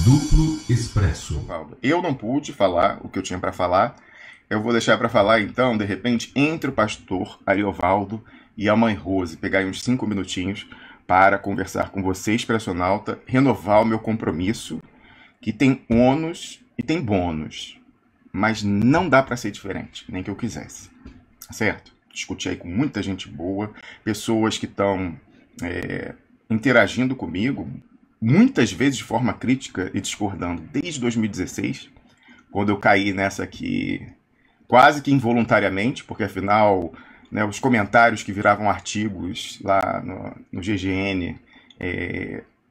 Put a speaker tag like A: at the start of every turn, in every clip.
A: Duplo Expresso.
B: Eu não pude falar o que eu tinha para falar. Eu vou deixar para falar, então, de repente, entre o pastor Ariovaldo e a mãe Rose, pegar aí uns 5 minutinhos para conversar com você, expressionauta, renovar o meu compromisso, que tem ônus e tem bônus, mas não dá para ser diferente, nem que eu quisesse, certo? Discuti aí com muita gente boa, pessoas que estão interagindo comigo, muitas vezes de forma crítica e discordando, desde 2016, quando eu caí nessa aqui quase que involuntariamente, porque afinal, né, os comentários que viravam artigos lá no GGN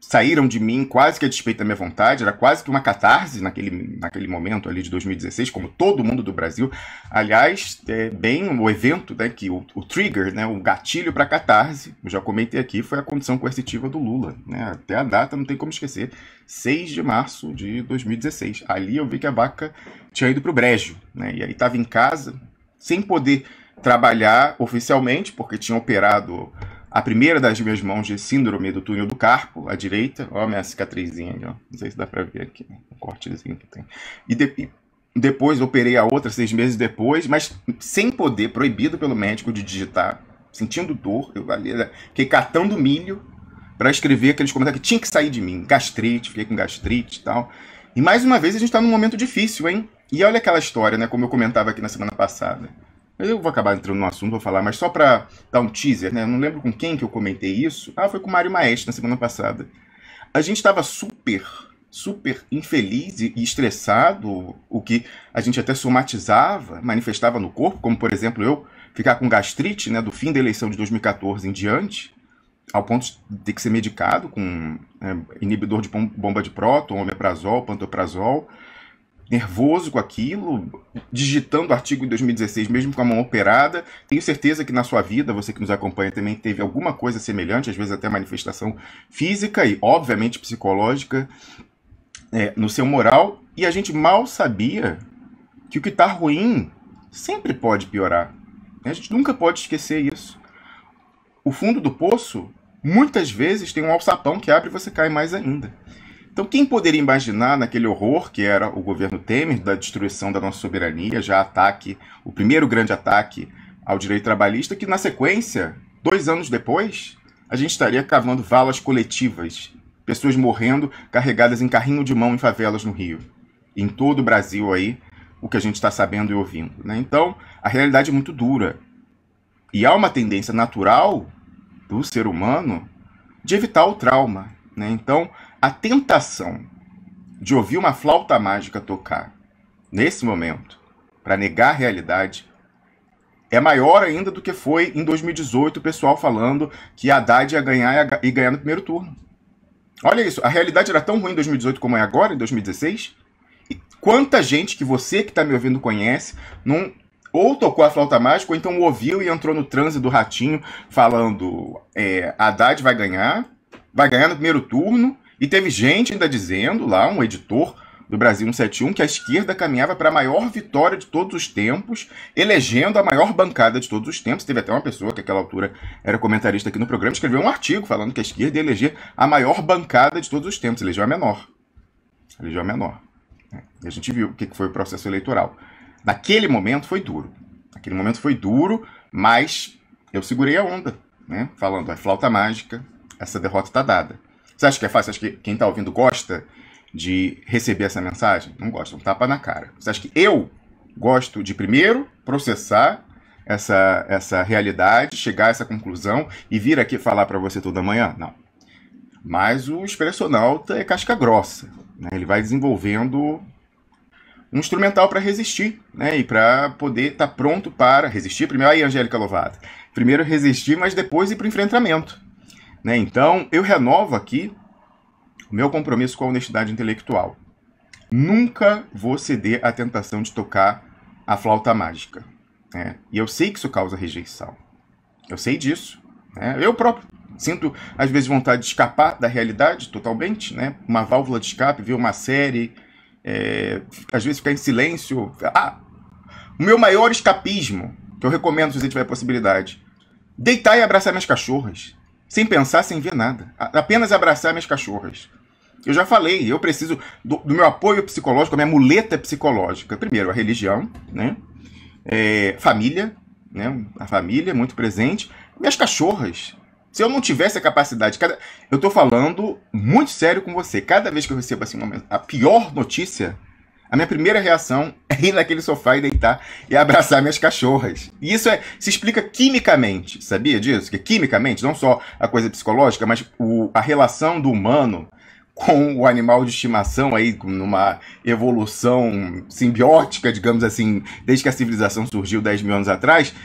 B: saíram de mim quase que a despeito da minha vontade, era quase que uma catarse naquele momento ali de 2016, como todo mundo do Brasil. Aliás, bem o evento, né, que o trigger, né, o gatilho para catarse, eu já comentei aqui, foi a condição coercitiva do Lula, né, até a data não tem como esquecer, 6 de março de 2016. Ali eu vi que a vaca tinha ido para o brejo, né, e aí estava em casa, sem poder trabalhar oficialmente, porque tinha operado a primeira das minhas mãos de síndrome do túnel do carpo, à direita. Ó, minha cicatrizinha ali, ó. Não sei se dá pra ver aqui, um cortezinho que tem. E depois operei a outra 6 meses depois, mas sem poder, proibido pelo médico de digitar, sentindo dor. Eu fiquei catando milho para escrever aqueles comentários que tinha que sair de mim. Gastrite, fiquei com gastrite e tal. E mais uma vez a gente tá num momento difícil, hein? E olha aquela história, né, como eu comentava aqui na semana passada. Eu vou acabar entrando no assunto, vou falar, mas só para dar um teaser, né? Eu não lembro com quem que eu comentei isso. Ah, foi com o Mário Maestro na semana passada. A gente estava super infeliz e estressado, o que a gente até somatizava, manifestava no corpo, como, por exemplo, eu ficar com gastrite, né, do fim da eleição de 2014 em diante, ao ponto de ter que ser medicado com inibidor de bomba de próton, omeprazol, pantoprazol, nervoso com aquilo, digitando artigo em 2016, mesmo com a mão operada. Tenho certeza que na sua vida, você que nos acompanha também teve alguma coisa semelhante, às vezes até manifestação física e, obviamente, psicológica no seu moral. E a gente mal sabia que o que está ruim sempre pode piorar. A gente nunca pode esquecer isso. O fundo do poço, muitas vezes, tem um alçapão que abre e você cai mais ainda. Então, quem poderia imaginar naquele horror que era o governo Temer, da destruição da nossa soberania, já o primeiro grande ataque ao direito trabalhista, que na sequência, 2 anos depois, a gente estaria cavando valas coletivas, pessoas morrendo carregadas em carrinho de mão em favelas no Rio. E em todo o Brasil aí, o que a gente está sabendo e ouvindo, né? Então, a realidade é muito dura. E há uma tendência natural do ser humano de evitar o trauma, né? Então, a tentação de ouvir uma flauta mágica tocar nesse momento para negar a realidade é maior ainda do que foi em 2018 o pessoal falando que a Haddad ia ganhar e ganhar no primeiro turno. Olha isso, a realidade era tão ruim em 2018 como é agora, em 2016. E quanta gente que você que está me ouvindo conhece, ou tocou a flauta mágica, ou então ouviu e entrou no transe do ratinho falando a Haddad vai ganhar no primeiro turno. E teve gente ainda dizendo lá, um editor do Brasil 171, que a esquerda caminhava para a maior vitória de todos os tempos, elegendo a maior bancada de todos os tempos. Teve até uma pessoa que àquela altura era comentarista aqui no programa, escreveu um artigo falando que a esquerda ia eleger a maior bancada de todos os tempos, elegeu a menor. Elegeu a menor. E a gente viu o que foi o processo eleitoral. Naquele momento foi duro. Naquele momento foi duro, mas eu segurei a onda, né? Falando, flauta mágica, essa derrota está dada. Você acha que é fácil? Você acha que quem está ouvindo gosta de receber essa mensagem? Não gosta, um tapa na cara. Você acha que eu gosto de primeiro processar essa realidade, chegar a essa conclusão e vir aqui falar para você toda manhã? Não. Mas o expressionauta é casca grossa, né? Ele vai desenvolvendo um instrumental para resistir, né? E para poder estar pronto para resistir. Primeiro, aí, Angélica Lovato. Primeiro resistir, mas depois ir para o enfrentamento. Né? Então, eu renovo aqui o meu compromisso com a honestidade intelectual. Nunca vou ceder à tentação de tocar a flauta mágica. Né? E eu sei que isso causa rejeição. Eu sei disso. Né? Eu próprio sinto, às vezes, vontade de escapar da realidade totalmente. Né? Uma válvula de escape, ver uma série, às vezes ficar em silêncio. O meu maior escapismo, que eu recomendo se você tiver possibilidade, deitar e abraçar minhas cachorras. Sem pensar, sem ver nada. Apenas abraçar minhas cachorras. Eu já falei, eu preciso do meu apoio psicológico, a minha muleta psicológica. Primeiro, a religião, né? Família, né? A família muito presente. Minhas cachorras. Se eu não tivesse a capacidade... Eu tô falando muito sério com você. Cada vez que eu recebo assim, a pior notícia, a minha primeira reação é ir naquele sofá e deitar e abraçar minhas cachorras. E isso se explica quimicamente, sabia disso? Que quimicamente, não só a coisa psicológica, mas a relação do humano com o animal de estimação aí, numa evolução simbiótica, digamos assim, desde que a civilização surgiu 10 mil anos atrás,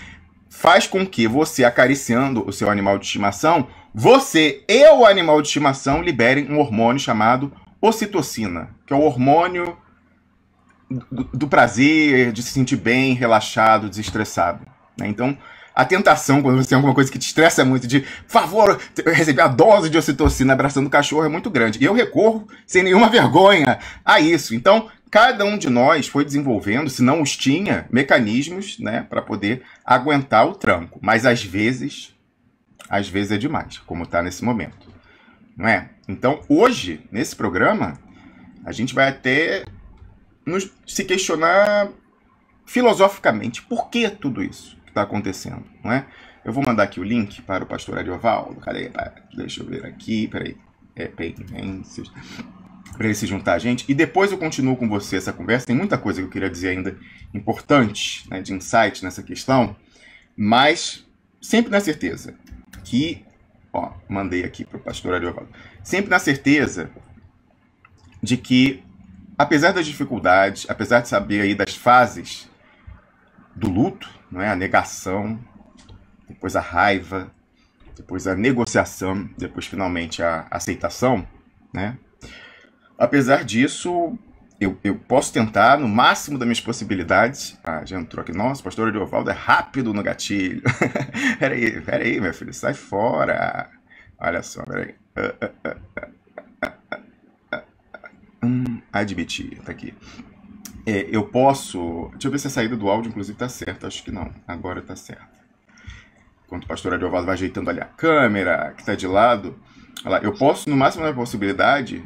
B: faz com que você, acariciando o seu animal de estimação, você e o animal de estimação liberem um hormônio chamado ocitocina, que é o hormônio do prazer, de se sentir bem, relaxado, desestressado. Né? Então, a tentação, quando você tem alguma coisa que te estressa muito, de, por favor, receber a dose de ocitocina abraçando o cachorro é muito grande. E eu recorro, sem nenhuma vergonha, a isso. Então, cada um de nós foi desenvolvendo, se não os tinha, mecanismos, né, para poder aguentar o tranco. Mas, às vezes é demais, como está nesse momento. Não é? Então, hoje, nesse programa, a gente vai até se questionar filosoficamente por que tudo isso está acontecendo, não é? Eu vou mandar aqui o link para o pastor Ariovaldo. Cadê? Deixa eu ver aqui, peraí. Para ele se juntar a gente. E depois eu continuo com você essa conversa. Tem muita coisa que eu queria dizer ainda importante, né, de insight nessa questão, mas sempre na certeza que, mandei aqui para o pastor Ariovaldo, sempre na certeza de que, apesar das dificuldades, apesar de saber aí das fases do luto, não é? A negação, depois a raiva, depois a negociação, depois finalmente a aceitação, né? Apesar disso, eu posso tentar, no máximo das minhas possibilidades. Já entrou aqui. Nossa, o pastor Ariovaldo é rápido no gatilho. Peraí, meu filho, sai fora. Olha só, peraí. Admitir, tá aqui. Eu posso... Deixa eu ver se a saída do áudio, inclusive, tá certa. Acho que não. Agora tá certo. Enquanto o pastor Ariovaldo vai ajeitando ali a câmera, que tá de lado. Olha lá, eu posso, no máximo da possibilidade,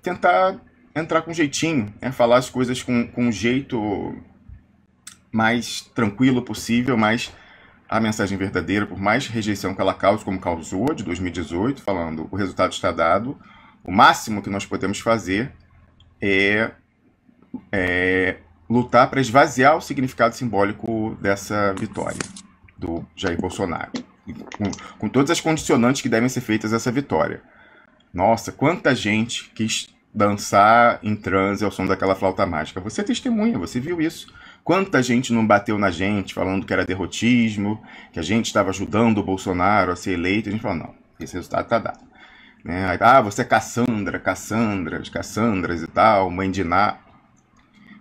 B: tentar entrar com jeitinho, né? Falar as coisas com um jeito mais tranquilo possível, mas a mensagem verdadeira, por mais rejeição que ela cause, como causou, de 2018, falando o resultado está dado, o máximo que nós podemos fazer é lutar para esvaziar o significado simbólico dessa vitória do Jair Bolsonaro, com todas as condicionantes que devem ser feitas a essa vitória. Nossa, quanta gente quis dançar em transe ao som daquela flauta mágica. Você é testemunha, você viu isso. Quanta gente não bateu na gente falando que era derrotismo, que a gente estava ajudando o Bolsonaro a ser eleito. A gente falou, não, esse resultado está dado. Né? Você é Cassandras e tal, mãe de Ná.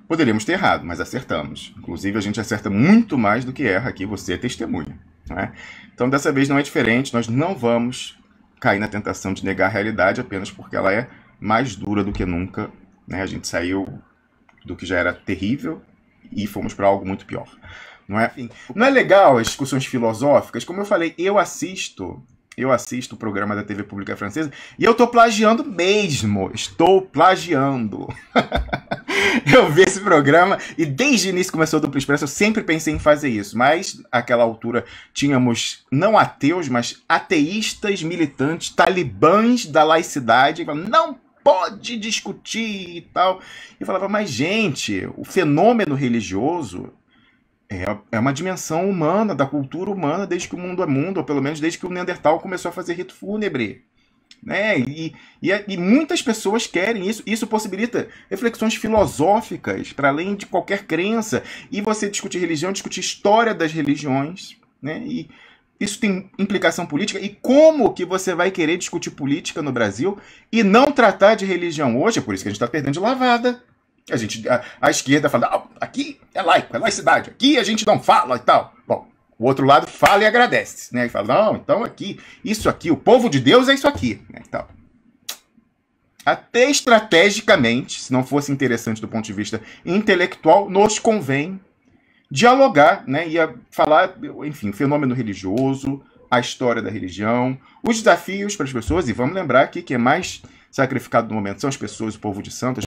B: Poderíamos ter errado, mas acertamos. Inclusive, a gente acerta muito mais do que erra aqui, você é testemunha. Né? Então, dessa vez não é diferente, nós não vamos cair na tentação de negar a realidade apenas porque ela é mais dura do que nunca. Né? A gente saiu do que já era terrível e fomos para algo muito pior. Não é? Não é legal as discussões filosóficas? Como eu falei, eu assisto o programa da TV Pública Francesa e eu estou plagiando mesmo. Estou plagiando. Eu vi esse programa e desde o início começou o Duplo Expresso, eu sempre pensei em fazer isso, mas naquela altura tínhamos não ateus, mas ateístas militantes, talibãs da laicidade, não pode discutir e tal. E eu falava, mas gente, o fenômeno religioso é uma dimensão humana, da cultura humana, desde que o mundo é mundo, ou pelo menos desde que o Neandertal começou a fazer rito fúnebre. Né? E muitas pessoas querem isso. Isso possibilita reflexões filosóficas para além de qualquer crença. E você discutir religião, discutir história das religiões. Né? E isso tem implicação política. E como que você vai querer discutir política no Brasil e não tratar de religião hoje? É por isso que a gente está perdendo de lavada. A esquerda fala, aqui é laico, é laicidade, aqui a gente não fala e tal. Bom, o outro lado fala e agradece, né? E fala, não, então aqui, isso aqui, o povo de Deus é isso aqui. Né? Então, até estrategicamente, se não fosse interessante do ponto de vista intelectual, nos convém dialogar, né? E falar, enfim, fenômeno religioso, a história da religião, os desafios para as pessoas, e vamos lembrar aqui que é mais sacrificado no momento são as pessoas, o povo de santo,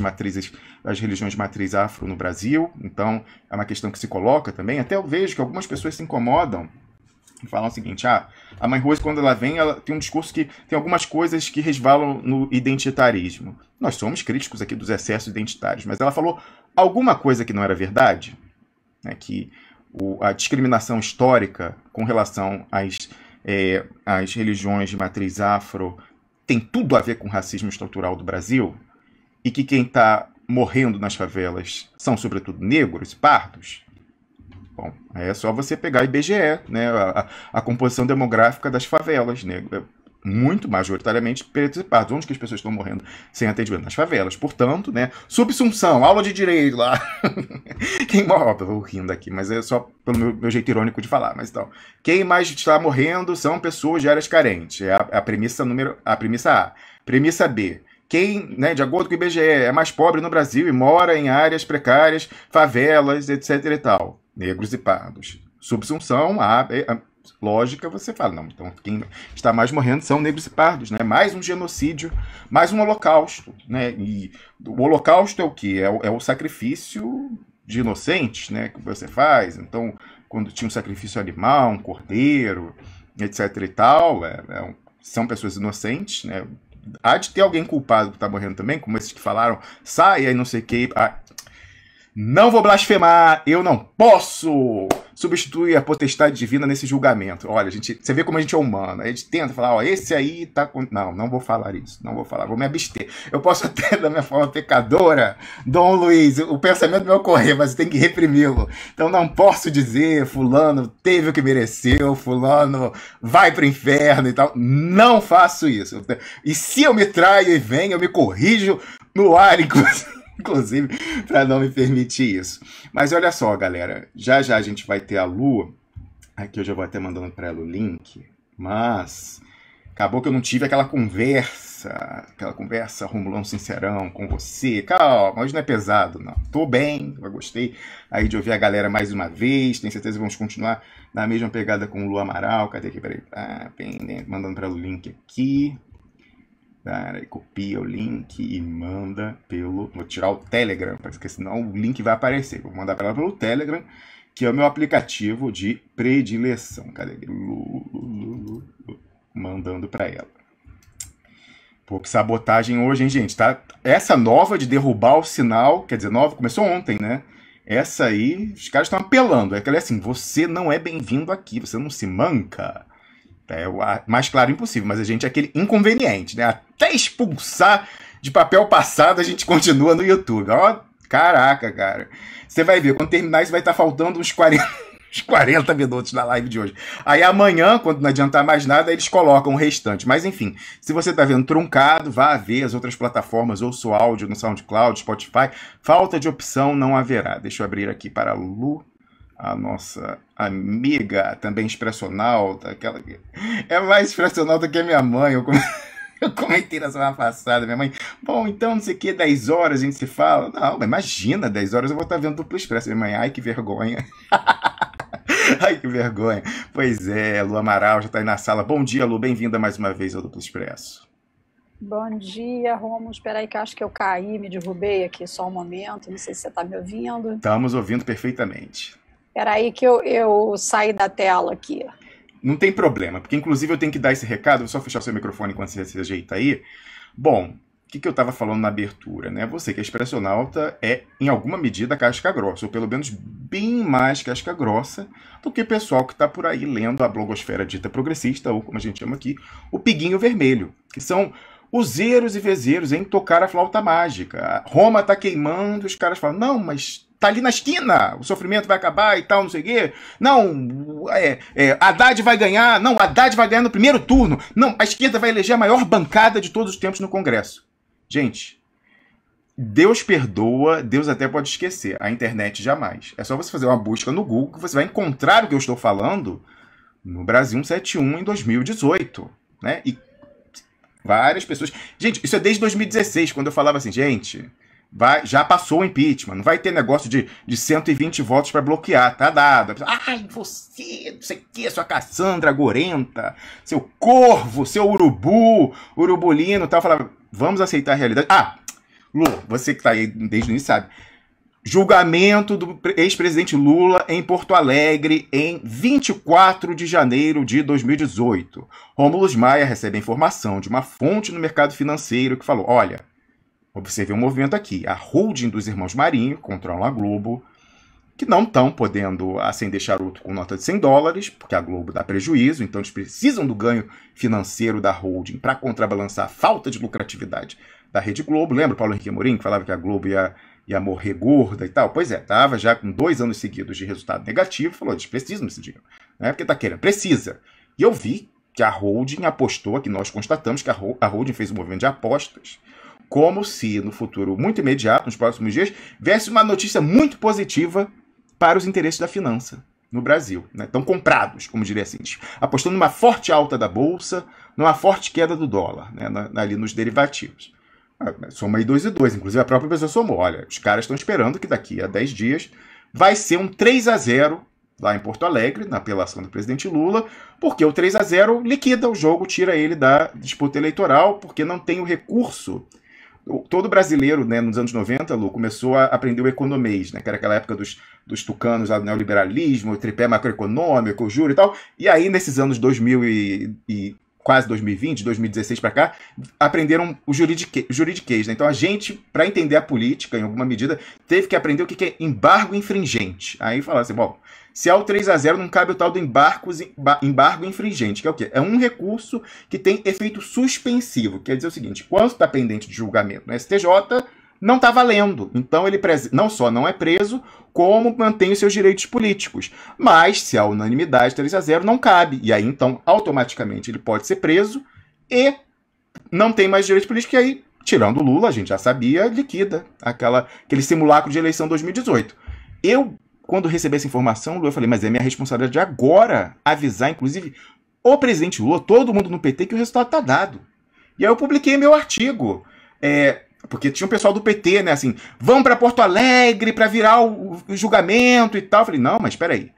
B: as religiões de matriz afro no Brasil, então é uma questão que se coloca também. Até eu vejo que algumas pessoas se incomodam e falam o seguinte, a Mãe Rose, quando ela vem, ela tem um discurso que tem algumas coisas que resvalam no identitarismo. Nós somos críticos aqui dos excessos identitários, mas ela falou alguma coisa que não era verdade, né, que a discriminação histórica com relação às religiões de matriz afro tem tudo a ver com o racismo estrutural do Brasil, e que quem está morrendo nas favelas são, sobretudo, negros, pardos. Bom, aí é só você pegar o IBGE, né, a composição demográfica das favelas, né, muito majoritariamente pretos e pardos. Onde que as pessoas estão morrendo sem atendimento? Nas favelas. Portanto, né, subsunção, aula de direito lá. Quem morre, eu vou rindo aqui, mas é só pelo meu jeito irônico de falar. Mas então, quem mais está morrendo são pessoas de áreas carentes. É a premissa A. Premissa B. Quem, né, de acordo com o IBGE, é mais pobre no Brasil e mora em áreas precárias, favelas, etc e tal. Negros e pardos. Subsunção, lógica, você fala, não, então quem está mais morrendo são negros e pardos, né? Mais um genocídio, mais um holocausto, né? E o holocausto é o quê? É o sacrifício de inocentes, né, que você faz. Então, quando tinha um sacrifício animal, um cordeiro, etc e tal, são pessoas inocentes, né? Há de ter alguém culpado que está morrendo também, como esses que falaram, sai aí não sei o que. Não vou blasfemar, eu não posso substituir a potestade divina nesse julgamento. Olha, você vê como a gente é humano. A gente tenta falar, ó, esse aí tá com... Não vou falar isso, não vou falar, vou me abster. Eu posso até, da minha forma pecadora, Dom Luiz, o pensamento vai ocorrer, mas tem que reprimi-lo. Então não posso dizer, fulano teve o que mereceu, fulano vai pro inferno e tal. Não faço isso. E se eu me traio e venho, eu me corrijo no ar, inclusive, para não me permitir isso. Mas olha só, galera, já a gente vai ter a Lu, aqui eu já vou até mandando para ela o link, mas acabou que eu não tive aquela conversa Romulão sincerão com você. Calma, hoje não é pesado, não. Tô bem, eu gostei aí de ouvir a galera mais uma vez, tenho certeza que vamos continuar na mesma pegada com o Lu Amaral. Cadê aqui? Peraí, mandando para ela o link aqui. Copia o link e manda pelo... Vou tirar o Telegram, porque senão o link vai aparecer. Vou mandar para ela pelo Telegram, que é o meu aplicativo de predileção. Cadê? Mandando para ela. Pô, que sabotagem hoje, hein, gente? Tá? Essa nova de derrubar o sinal, quer dizer, nova, começou ontem, né? Essa aí, os caras estão apelando. É aquela assim, você não é bem-vindo aqui, você não se manca. É o mais claro impossível, mas a gente é aquele inconveniente, né? Até expulsar de papel passado a gente continua no YouTube. Ó, caraca, cara. Você vai ver, quando terminar isso vai estar faltando uns 40 minutos na live de hoje. Aí amanhã, quando não adiantar mais nada, eles colocam o restante. Mas enfim, se você está vendo truncado, vá ver as outras plataformas, ouça o áudio no SoundCloud, Spotify. Falta de opção não haverá. Deixa eu abrir aqui para a Lu, a nossa amiga, também expressionalta, aquela que é mais expressionalta que a minha mãe. Eu comentei na semana passada, minha mãe, bom, então não sei o que, 10 horas a gente se fala. Não, imagina, 10 horas eu vou estar vendo Duplo Expresso. Minha mãe, ai que vergonha. Ai que vergonha. Pois é, Lu Amaral já está aí na sala. Bom dia, Lu, bem-vinda mais uma vez ao Duplo Expresso.
A: Bom dia, Romulo. Espera aí que eu acho que eu caí, me derrubei aqui só um momento. Não sei se você está me ouvindo.
B: Estamos ouvindo perfeitamente.
A: Espera aí que eu saí da tela aqui.
B: Não tem problema, porque inclusive eu tenho que dar esse recado. Vou só fechar o seu microfone enquanto você se ajeita aí. Bom, o que eu estava falando na abertura, né? Você que é expressionauta é, em alguma medida, casca grossa, ou pelo menos bem mais casca grossa do que o pessoal que está por aí lendo a blogosfera dita progressista, ou como a gente chama aqui, o Piguinho Vermelho, que são os eros e vezeiros em tocar a flauta mágica. Roma está queimando, os caras falam, não, mas tá ali na esquina, o sofrimento vai acabar e tal, não sei o quê. Não, Haddad vai ganhar. Não, Haddad vai ganhar no primeiro turno. Não, a esquerda vai eleger a maior bancada de todos os tempos no Congresso. Gente, Deus perdoa, Deus até pode esquecer. A internet jamais. É só você fazer uma busca no Google que você vai encontrar o que eu estou falando no Brasil 171 em 2018, né? E várias pessoas... Gente, isso é desde 2016, quando eu falava assim, gente... Já passou o impeachment, não vai ter negócio de 120 votos para bloquear, tá dado. Ai, você, não sei o que, sua Cassandra gorenta, seu corvo, seu urubulino e tal. Falava, vamos aceitar a realidade. Lu, você que tá aí desde o início sabe. Julgamento do ex-presidente Lula em Porto Alegre em 24 de janeiro de 2018. Rômulo Maia recebe a informação de uma fonte no mercado financeiro que falou, olha, observe um movimento aqui, a holding dos irmãos Marinho controla a Globo, que não estão podendo acender charuto com nota de $100, porque a Globo dá prejuízo, então eles precisam do ganho financeiro da holding para contrabalançar a falta de lucratividade da Rede Globo. Lembra o Paulo Henrique Amorim, que falava que a Globo ia morrer gorda e tal? Pois é, estava já com 2 anos seguidos de resultado negativo, falou, eles precisam desse dinheiro. Não é porque está querendo, precisa. E eu vi que a holding apostou, que nós constatamos que a holding fez um movimento de apostas, como se no futuro muito imediato, nos próximos dias, viesse uma notícia muito positiva para os interesses da finança no Brasil. Né? Estão comprados, como diria assim, apostando numa forte alta da Bolsa, numa forte queda do dólar, né? Ali nos derivativos. Soma aí 2 e 2, inclusive a própria pessoa somou. Olha, os caras estão esperando que daqui a 10 dias vai ser um 3-0 lá em Porto Alegre, na apelação do presidente Lula, porque o 3-0 liquida o jogo, tira ele da disputa eleitoral, porque não tem o recurso. Todo brasileiro, né, nos anos 90, Lu, começou a aprender o economês, né, que era aquela época dos tucanos, o neoliberalismo, o tripé macroeconômico, o juro e tal. E aí, nesses anos 2000 e quase 2020, 2016 para cá, aprenderam o juridiquês. Né? Então a gente, para entender a política, em alguma medida, teve que aprender o que é embargo infringente. Aí falaram assim, bom, se é o 3-0, não cabe o tal do embargo infringente, que é o quê? É um recurso que tem efeito suspensivo. Quer dizer o seguinte, quando está pendente de julgamento no STJ, não está valendo. Então ele não só não é preso, como mantém os seus direitos políticos. Mas, se a unanimidade 3-0, não cabe. E aí, então, automaticamente ele pode ser preso e não tem mais direitos políticos. E aí, tirando o Lula, a gente já sabia, liquida aquele simulacro de eleição 2018. Eu, quando recebi essa informação, Lula, eu falei, mas é minha responsabilidade agora avisar, inclusive, o presidente Lula, todo mundo no PT, que o resultado está dado. E aí eu publiquei meu artigo. Porque tinha um pessoal do PT, né, assim, vão para Porto Alegre para virar o julgamento e tal. Eu falei, não, mas espera aí.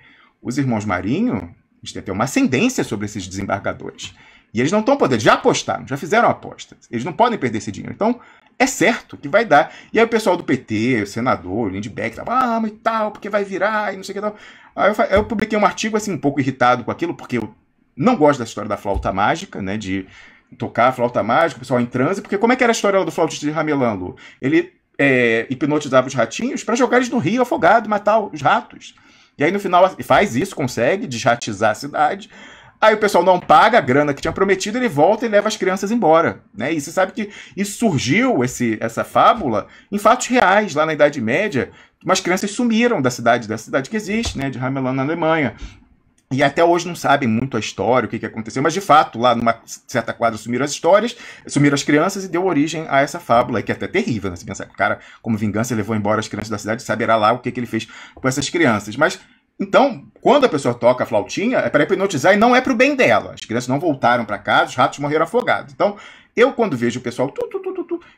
B: Os irmãos Marinho, eles têm que ter uma ascendência sobre esses desembargadores. E eles não estão podendo, já apostaram, já fizeram apostas. Eles não podem perder esse dinheiro. Então, é certo que vai dar. E aí o pessoal do PT, o senador, o Lindbeck, tava, mas tal, porque vai virar e não sei o que tal. Aí eu publiquei um artigo, assim, um pouco irritado com aquilo, porque eu não gosto da história da flauta mágica, né, de tocar a flauta mágica, o pessoal em transe, porque como é que era a história do flautista de Ramelão? Ele hipnotizava os ratinhos para jogar eles no rio afogado, matar os ratos. E aí no final faz isso, consegue desratizar a cidade. Aí o pessoal não paga a grana que tinha prometido, ele volta e leva as crianças embora. Né? E você sabe que isso surgiu, essa fábula, em fatos reais, lá na Idade Média. Umas crianças sumiram da cidade que existe, né, de Ramelão, na Alemanha. E até hoje não sabem muito a história, o que aconteceu, mas de fato, lá numa certa quadra sumiram as crianças e deu origem a essa fábula, que é até terrível, né? Você pensa que o cara, como vingança, levou embora as crianças da cidade, saberá lá o que ele fez com essas crianças. Mas, então, quando a pessoa toca a flautinha, é para hipnotizar e não é para o bem dela. As crianças não voltaram para casa, os ratos morreram afogados. Então, eu quando vejo o pessoal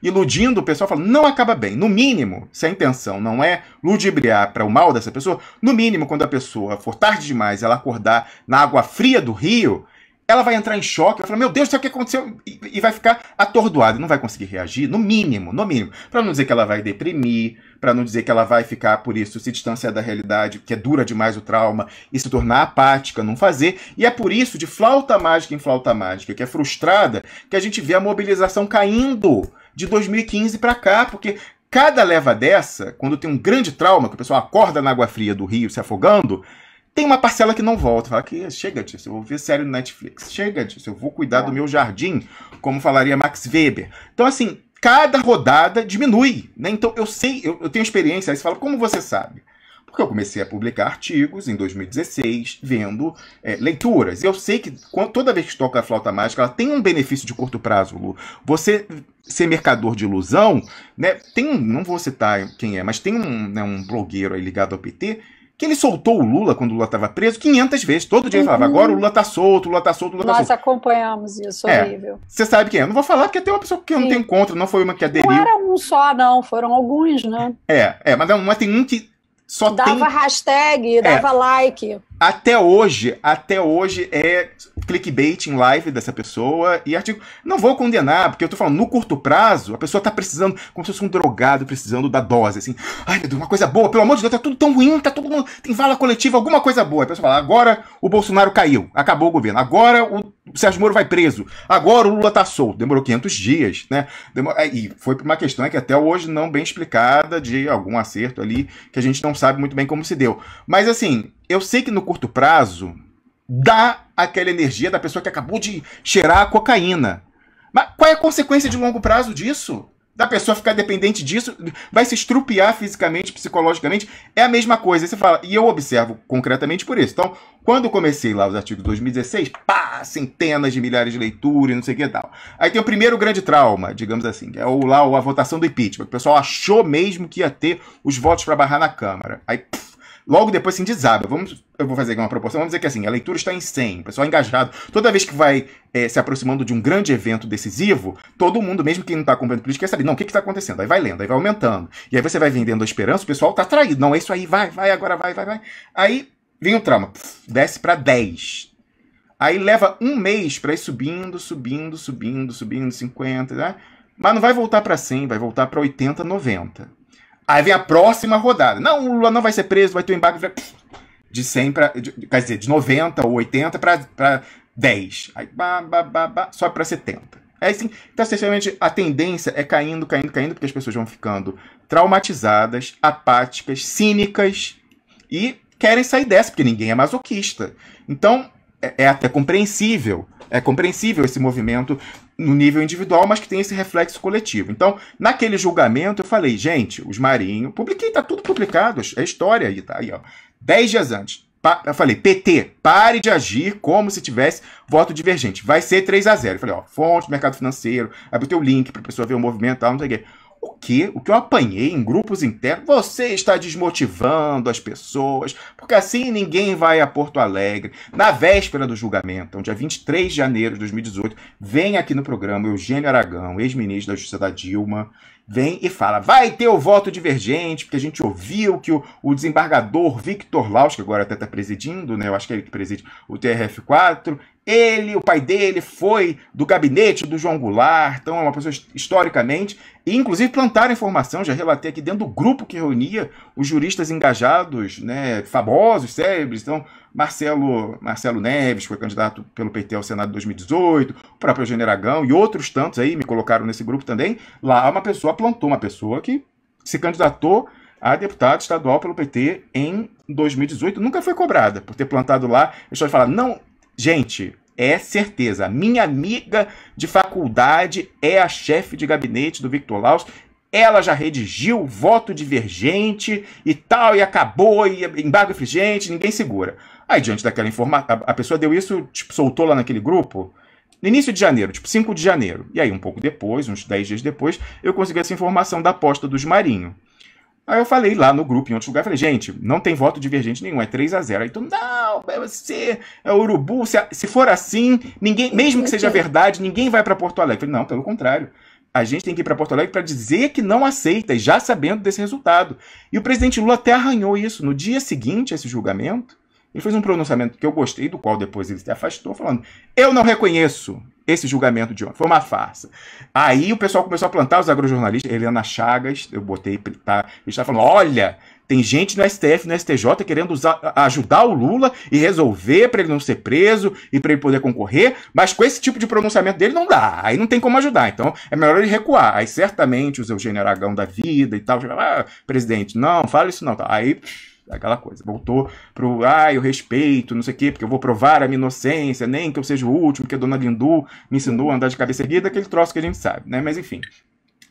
B: iludindo o pessoal, falo, não acaba bem. No mínimo, se a intenção não é ludibriar para o mal dessa pessoa, no mínimo, quando a pessoa for tarde demais, ela acordar na água fria do rio, ela vai entrar em choque, vai falar, meu Deus, sabe o que aconteceu? E vai ficar atordoada, não vai conseguir reagir, no mínimo. Para não dizer que ela vai deprimir, para não dizer que ela vai ficar, por isso, se distanciar da realidade, que é dura demais o trauma, e se tornar apática, não fazer. E é por isso, de flauta mágica em flauta mágica, que é frustrada, que a gente vê a mobilização caindo de 2015 para cá, porque cada leva dessa, quando tem um grande trauma, que o pessoal acorda na água fria do rio se afogando, tem uma parcela que não volta. Fala que chega disso, eu vou ver série no Netflix. Chega disso, eu vou cuidar do meu jardim, como falaria Max Weber. Então, assim, cada rodada diminui. Né? Então, eu sei, eu tenho experiência. Aí você fala, como você sabe? Porque eu comecei a publicar artigos em 2016, vendo leituras. Eu sei que toda vez que toca a flauta mágica, ela tem um benefício de curto prazo, Lu. Você ser mercador de ilusão, né? Não vou citar quem é, mas tem um blogueiro aí ligado ao PT, que ele soltou o Lula quando o Lula estava preso 500 vezes. Todo dia ele falava, agora o Lula tá solto, o Lula tá solto, o Lula tá solto.
A: Nós acompanhamos isso, horrível.
B: Você sabe quem é. Eu não vou falar porque tem uma pessoa que eu não tenho contra, não foi uma que aderiu.
A: Não era um só, não, foram alguns, né?
B: Mas tem um que só
A: dava hashtag, dava like.
B: Até hoje é clickbait em live dessa pessoa e artigo. Não vou condenar, porque eu tô falando, no curto prazo, a pessoa tá precisando, como se fosse um drogado precisando da dose, assim. Ai, meu Deus, uma coisa boa, pelo amor de Deus, tá tudo tão ruim, tá todo mundo, tem vala coletiva, alguma coisa boa. A pessoa fala, agora o Bolsonaro caiu, acabou o governo, agora o Sérgio Moro vai preso, agora o Lula tá solto. Demorou 500 dias, né? E foi por uma questão que até hoje não bem explicada, de algum acerto ali, que a gente não sabe muito bem como se deu. Mas assim, eu sei que no curto prazo dá aquela energia da pessoa que acabou de cheirar a cocaína. Mas qual é a consequência de longo prazo disso? Da pessoa ficar dependente disso, vai se estrupiar fisicamente, psicologicamente, é a mesma coisa. Aí você fala, e eu observo concretamente por isso. Então, quando eu comecei lá os artigos de 2016, centenas de milhares de leituras, não sei o que e tal. Aí tem o primeiro grande trauma, digamos assim, que é a votação do impeachment. O pessoal achou mesmo que ia ter os votos para barrar na Câmara. Aí, logo depois, assim, desaba. Eu vou fazer aqui uma proporção. Vamos dizer que assim, a leitura está em 100, o pessoal é engajado. Toda vez que vai se aproximando de um grande evento decisivo, todo mundo, mesmo quem não está acompanhando política, quer saber, não, o que está acontecendo? Aí vai lendo, aí vai aumentando. E aí você vai vendendo a esperança, o pessoal está atraído. Não, é isso aí, vai, agora vai. Aí vem o trauma, desce para 10. Aí leva um mês para ir subindo, 50, né? Mas não vai voltar para 100, vai voltar para 80, 90. Aí vem a próxima rodada. Não, o Lula não vai ser preso, vai ter um embargo de 100 para... Quer dizer, de 90 ou 80 para 10. Aí sobe para 70. É assim, então, essencialmente, a tendência é caindo, porque as pessoas vão ficando traumatizadas, apáticas, cínicas e querem sair dessa, porque ninguém é masoquista. Então, é até compreensível. É compreensível esse movimento no nível individual, mas que tem esse reflexo coletivo. Então, naquele julgamento, eu falei, gente, os Marinho, publiquei, tá tudo publicado, é história aí, tá aí, ó. 10 dias antes, eu falei, PT, pare de agir como se tivesse voto divergente, vai ser 3-0. Eu falei, ó, fonte do mercado financeiro, aí botei o link pra pessoa ver o movimento e tal, não sei o quê. O que eu apanhei em grupos internos, você está desmotivando as pessoas, porque assim ninguém vai a Porto Alegre. Na véspera do julgamento, então, dia 23 de janeiro de 2018, vem aqui no programa Eugênio Aragão, ex-ministro da Justiça da Dilma, vem e fala, vai ter o voto divergente, porque a gente ouviu que o desembargador Victor Laus, que agora até está presidindo, né, eu acho que é ele que preside o TRF4, o pai dele foi do gabinete do João Goulart, então é uma pessoa historicamente, e inclusive plantaram informação, já relatei aqui dentro do grupo que reunia os juristas engajados, né, famosos, célebres, então Marcelo Neves, que foi candidato pelo PT ao Senado em 2018, o próprio Eugênio Aragão e outros tantos aí me colocaram nesse grupo também. Lá uma pessoa plantou, uma pessoa que se candidatou a deputado estadual pelo PT em 2018, nunca foi cobrada por ter plantado lá. A pessoa fala, não, gente, é certeza, a minha amiga de faculdade é a chefe de gabinete do Victor Laus, ela já redigiu voto divergente e tal, e acabou, e embargo infringente, ninguém segura. Aí, diante daquela informação, a pessoa deu isso, tipo, soltou lá naquele grupo, no início de janeiro, tipo 5 de janeiro. E aí, um pouco depois, uns 10 dias depois, eu consegui essa informação da aposta dos Marinho. Aí eu falei lá no grupo, em outro lugar, falei, gente, não tem voto divergente nenhum, é 3-0. Aí todo mundo, não, você é urubu, se for assim, ninguém, mesmo que seja verdade, ninguém vai para Porto Alegre. Eu falei, não, pelo contrário. A gente tem que ir para Porto Alegre para dizer que não aceita, e já sabendo desse resultado. E o presidente Lula até arranhou isso. No dia seguinte a esse julgamento, ele fez um pronunciamento que eu gostei, do qual depois ele se afastou, falando, eu não reconheço esse julgamento de ontem, foi uma farsa. Aí o pessoal começou a plantar, os agrojornalistas, Helena Chagas, eu botei, tá, ele está falando, olha, tem gente no STF, no STJ, querendo ajudar o Lula e resolver para ele não ser preso e para ele poder concorrer, mas com esse tipo de pronunciamento dele não dá, aí não tem como ajudar, então é melhor ele recuar. Aí certamente os Eugênio Aragão da vida e tal, presidente, não, fala isso não, tá. Aí aquela coisa, voltou pro, eu respeito, não sei o quê, porque eu vou provar a minha inocência, nem que eu seja o último, porque a dona Lindu me ensinou a andar de cabeça erguida, aquele troço que a gente sabe, né, mas enfim.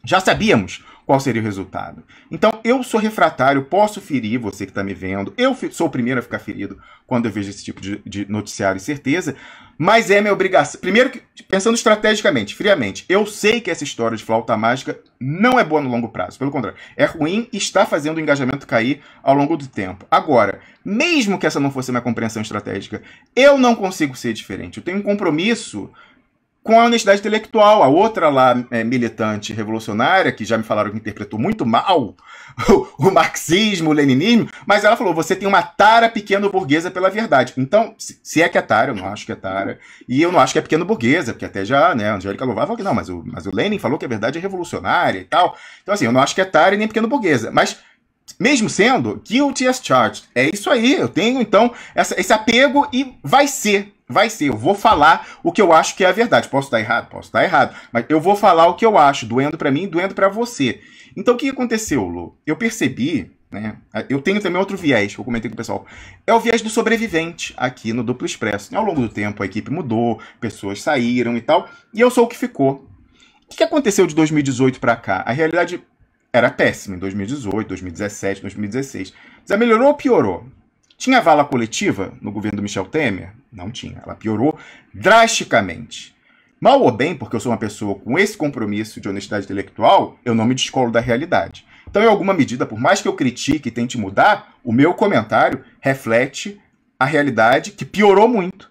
B: Já sabíamos qual seria o resultado. Então, eu sou refratário, posso ferir você que está me vendo. Eu sou o primeiro a ficar ferido quando eu vejo esse tipo de noticiário, certeza. Mas é minha obrigação. Primeiro, pensando estrategicamente, friamente, eu sei que essa história de flauta mágica não é boa no longo prazo. Pelo contrário, é ruim e está fazendo o engajamento cair ao longo do tempo. Agora, mesmo que essa não fosse minha compreensão estratégica, eu não consigo ser diferente. Eu tenho um compromisso com a honestidade intelectual. A outra lá, militante revolucionária, que já me falaram que interpretou muito mal o marxismo, o leninismo, mas ela falou, você tem uma tara pequeno-burguesa pela verdade. Então, se é que é tara, eu não acho que é tara, e eu não acho que é pequeno-burguesa, porque até já, né, a Angélica Louvar falou que não, mas o Lenin falou que a verdade é revolucionária e tal. Então, assim, eu não acho que é tara e nem pequeno-burguesa, mas mesmo sendo guilty as charged, é isso aí, eu tenho, então, esse apego e vai ser, eu vou falar o que eu acho que é a verdade. Posso estar errado, mas eu vou falar o que eu acho, doendo pra mim, doendo pra você. Então, o que aconteceu, Lu? Eu percebi, né, eu tenho também outro viés, que eu comentei com o pessoal, é o viés do sobrevivente aqui no Duplo Expresso. Ao longo do tempo, a equipe mudou, pessoas saíram e tal, e eu sou o que ficou. O que aconteceu de 2018 pra cá? A realidade era péssima em 2018, 2017, 2016. Já melhorou ou piorou? Tinha vala coletiva no governo do Michel Temer? Não tinha. Ela piorou drasticamente. Mal ou bem, porque eu sou uma pessoa com esse compromisso de honestidade intelectual, eu não me descolo da realidade. Então, em alguma medida, por mais que eu critique e tente mudar, o meu comentário reflete a realidade que piorou muito.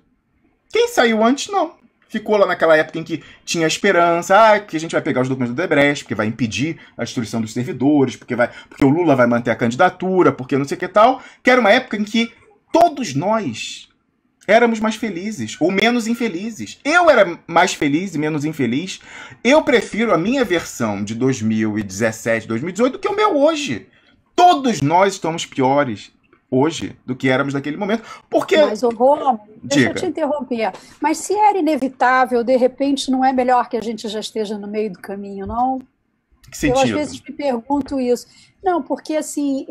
B: Quem saiu antes, não. Ficou lá naquela época em que tinha esperança, que a gente vai pegar os documentos do Odebrecht, porque vai impedir a destruição dos servidores, porque o Lula vai manter a candidatura, porque não sei o que tal, que era uma época em que todos nós éramos mais felizes, ou menos infelizes. Eu era mais feliz e menos infeliz. Eu prefiro a minha versão de 2017, 2018 do que o meu hoje. Todos nós estamos piores hoje do que éramos naquele momento, porque...
A: Mas, Romulo, deixa eu te interromper. Mas se era inevitável, de repente não é melhor que a gente já esteja no meio do caminho, não?
B: Que sentido?
A: Eu às vezes me pergunto isso. Não, porque assim,